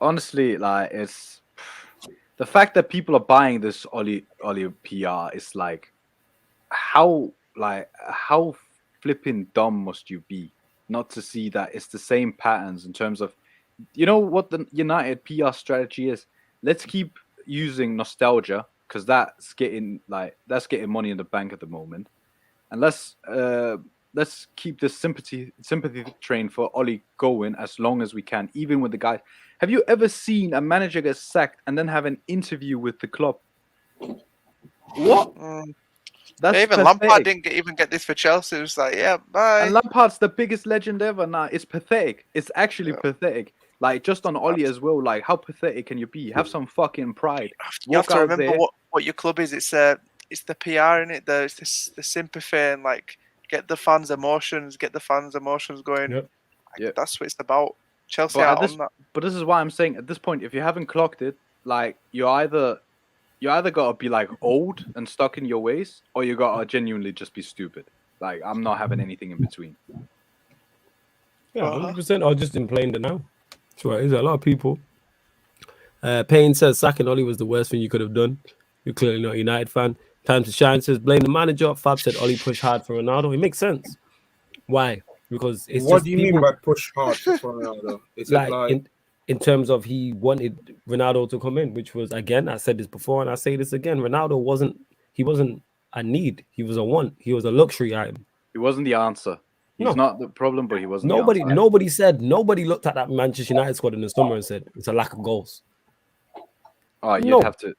honestly, like, it's the fact that people are buying this Ollie PR is like, how flipping dumb must you be not to see that it's the same patterns in terms of, you know what the United PR strategy is? Let's keep using nostalgia because that's getting money in the bank at the moment. And let's keep this sympathy train for Ollie going as long as we can, even with the guys. Have you ever seen a manager get sacked and then have an interview with the club? What? That's even pathetic. Lampard didn't even get this for Chelsea. It was like, yeah, bye. And Lampard's the biggest legend ever. Nah, it's pathetic. It's actually pathetic. Like, just on Ollie as well. Like, how pathetic can you be? Have some fucking pride. You have to remember what your club is. It's the PR in it. It's the sympathy and like get the fans' emotions going. Yep. Like, that's what it's about. Chelsea But, are on that. but this is why I'm saying at this point, if you haven't clocked it, like you either gotta be like old and stuck in your ways, or you gotta genuinely just be stupid. Like I'm not having anything in between. Yeah, 100%. I just didn't play in the now. That's right. There's a lot of people. Payne says sacking Ollie was the worst thing you could have done. You're clearly not a United fan. Time to Shine says blame the manager. Fab said Ollie pushed hard for Ronaldo. It makes sense. Why? Because it's what just do you people, mean by push hard for Ronaldo? Is like, it like in terms of he wanted Ronaldo to come in, which was, again, I said this before and I say this again, Ronaldo wasn't a need. He was a want. He was a luxury item. He wasn't the answer. He's not the problem, but he wasn't. Nobody looked at that Manchester United squad in the summer and said it's a lack of goals. Oh, you'd have to.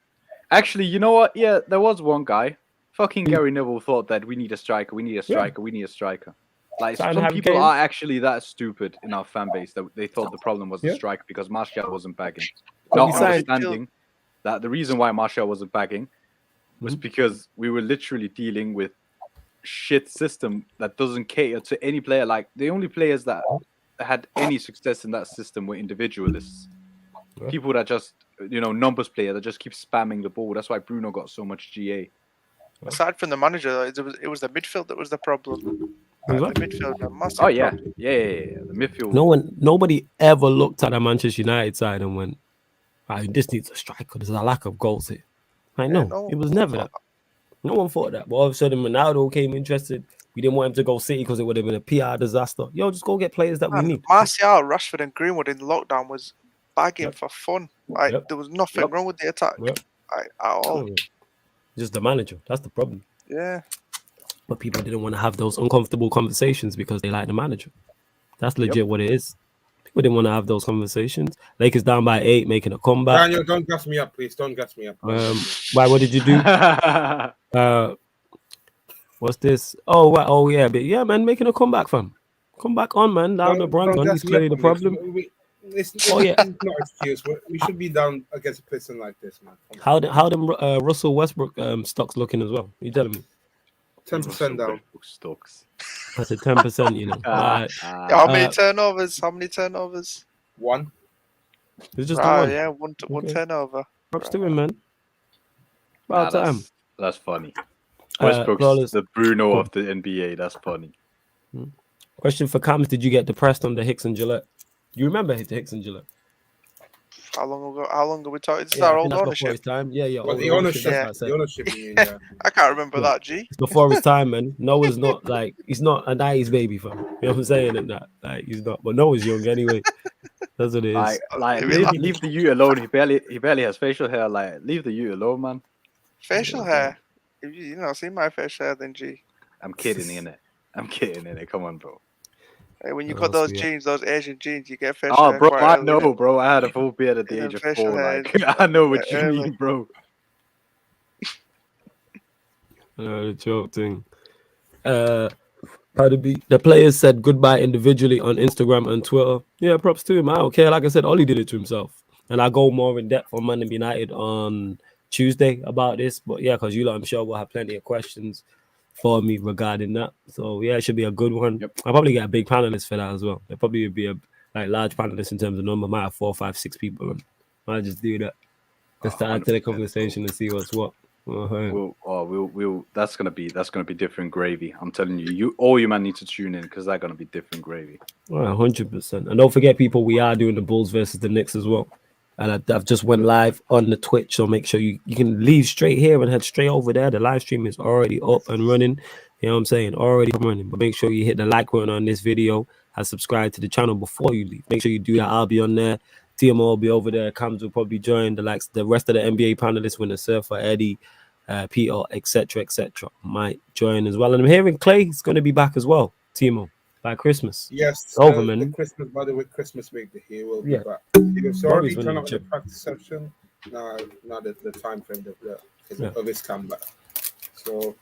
Actually, you know what? Yeah, there was one guy. Fucking Gary Neville thought that we need a striker. We need a striker. We need a striker. Like some people are actually that stupid in our fan base that they thought the problem was the striker because Martial wasn't bagging. Not understanding that the reason why Martial wasn't bagging was because we were literally dealing with shit system that doesn't cater to any player. Like the only players that had any success in that system were individualists. People that just, numbers player that just keep spamming the ball. That's why Bruno got so much GA. Aside from the manager, it was the midfield that was the problem. The midfield, a massive problem. The midfield. Nobody ever looked at a Manchester United side and went, this needs a striker. There's a lack of goals here. Like, no, it was never that. No one thought that. But all of a sudden, Ronaldo came interested. We didn't want him to go City because it would have been a PR disaster. Just go get players that we need. Martial, Rashford, and Greenwood in lockdown was bagging for fun. Like there was nothing wrong with the attack at all. Just the manager. That's the problem. Yeah. But people didn't want to have those uncomfortable conversations because they like the manager. That's legit what it is. People didn't want to have those conversations. Lakers down by 8, making a comeback. Daniel, don't gas me up, please. Don't gas me up. Why? What did you do? What's this? Oh, right. Oh, yeah. But yeah, man, making a comeback, fam. Come back on, man. Down the Bronx. He's clearly the problem. It's not an excuse. We should be down against a person like this, man. How them Russell Westbrook stocks looking as well? You telling me? 10% down. Stocks. I said 10%. How many turnovers? How many turnovers? One. It's just one. Yeah, one turnover. Props to him, man. About time. That's funny. Westbrook's the Bruno of the NBA. That's funny. Question for Cams: did you get depressed on the Hicks and Gillette? You remember the Hicks and Gillette? How long ago? How long are we talking? It's our old ownership. Time. Yeah. Well, the ownership. I can't remember that. G. It's before his time, man. Noah's not like he's not a 90s baby, fam. You know what I'm saying? And that he's not. But Noah's young anyway. That's what it is. Leave the you alone. He barely has facial hair. Like leave the you alone, man. Facial hair. If you see my facial hair, then G. I'm kidding, innit? Come on, bro. Hey, when you got those jeans, those Asian jeans, you get facial hair. Oh, bro, I know, bro. I had a full beard at the age of 4. Like, I know what you mean, bro. The joke thing. The players said goodbye individually on Instagram and Twitter. Yeah, props to him. I don't care. Like I said, Ollie did it to himself. And I go more in depth on Man United on Tuesday about this. But yeah, because I'm sure we'll have plenty of questions for me regarding that. So yeah, it should be a good one. I'll probably get a big panelist for that as well. There probably would be a large panelist in terms of number. Might have 4, 5, 6 people. And I'll just do that. Just to add to the conversation and see what's what. That's gonna be different gravy. I'm telling you, all you man need to tune in because that's gonna be different gravy. 100%. And don't forget, people, we are doing the Bulls versus the Knicks as well. And I've just went live on the Twitch, so make sure you can leave straight here and head straight over there. The live stream is already up and running. You know what I'm saying? Already running. But make sure you hit the like button on this video and subscribe to the channel before you leave. Make sure you do that. I'll be on there. TMO will be over there. Cams will probably join. The rest of the NBA panelists, Winner Surfer, Eddie, Peter, etc. might join as well. And I'm hearing Clay is going to be back as well. TMO. By Christmas. Yes. Over, man. Christmas, by the way, Christmas week, he will be back. He was already turned up the practice session. Now the time frame of his comeback. So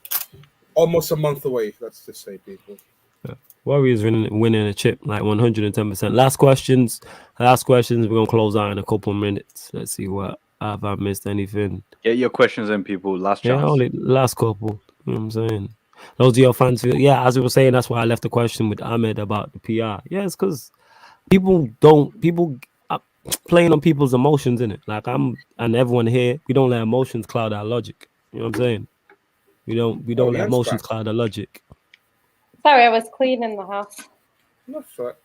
almost a month away, let's just say, people. Warriors winning a chip, like 110%. Last questions. We're going to close out in a couple minutes. Let's see what. Have I missed anything? Get your questions in, people. Last chance. Yeah, only last couple. You know what I'm saying? Those of your fans, as we were saying, that's why I left the question with Ahmed about the PR. Yeah, it's because people playing on people's emotions, innit? Like and everyone here, we don't let emotions cloud our logic. You know what I'm saying? We don't let emotions cloud our logic. Sorry, I was cleaning the house. That's right.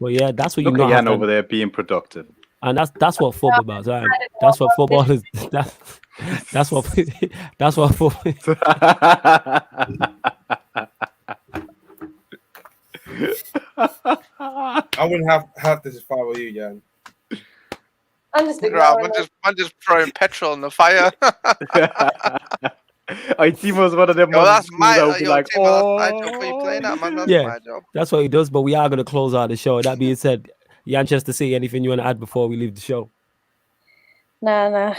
Well, yeah, that's what Look you at know. Jan over there being productive. And that's what football about. Right? That's what football is. That's what football. I wouldn't have this if I were you, Jan. I'm just throwing petrol in the fire. Timo's one of them. Yo, that's my job. that's my job. What are you playing at, man? That's my job. That's what he does. But we are gonna close out the show. That being said, Manchester City, anything you want to add before we leave the show? No.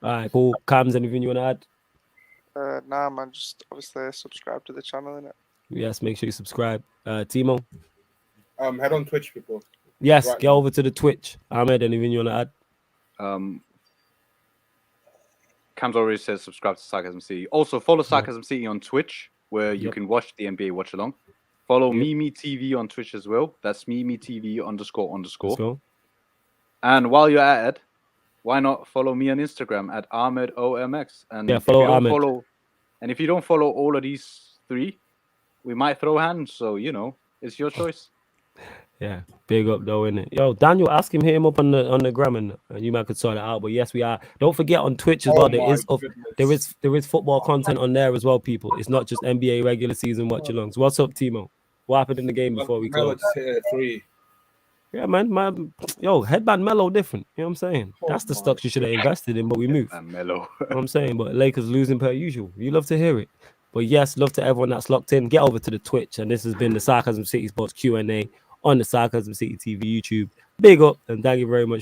All right, cool. Cams, anything you want to add? Nah, man. Just obviously subscribe to the channel, innit? Yes, make sure you subscribe. Timo? Head on Twitch, people. Yes, get over to the Twitch. Ahmed, anything you want to add? Cam's already says subscribe to Sarcasm City. Also, follow Sarcasm City on Twitch, where you can watch the NBA watch along. Follow Mimi TV on Twitch as well. That's Mimi TV __. And while you're at it, why not follow me on Instagram at AhmedOMX? And follow Ahmed. And if you don't follow all of these three, we might throw hands. So, it's your choice. Yeah, big up though, innit? Yo, Daniel, ask him, hit him up on the gram, and you might could sort it out. But yes, we are. Don't forget on Twitch as well. There is football content on there as well, people. It's not just NBA regular season watch alongs. What's up, Timo? What happened in the game before we close? Yeah, man. Yo, headband Melo different. You know what I'm saying? That's the stocks you should have invested in, but we moved. Melo. You know what I'm saying? But Lakers losing per usual. You love to hear it. But yes, love to everyone that's locked in. Get over to the Twitch, and this has been the Sarcasm City Sports Q&A on the Sarcasm City TV YouTube. Big up, and thank you very much.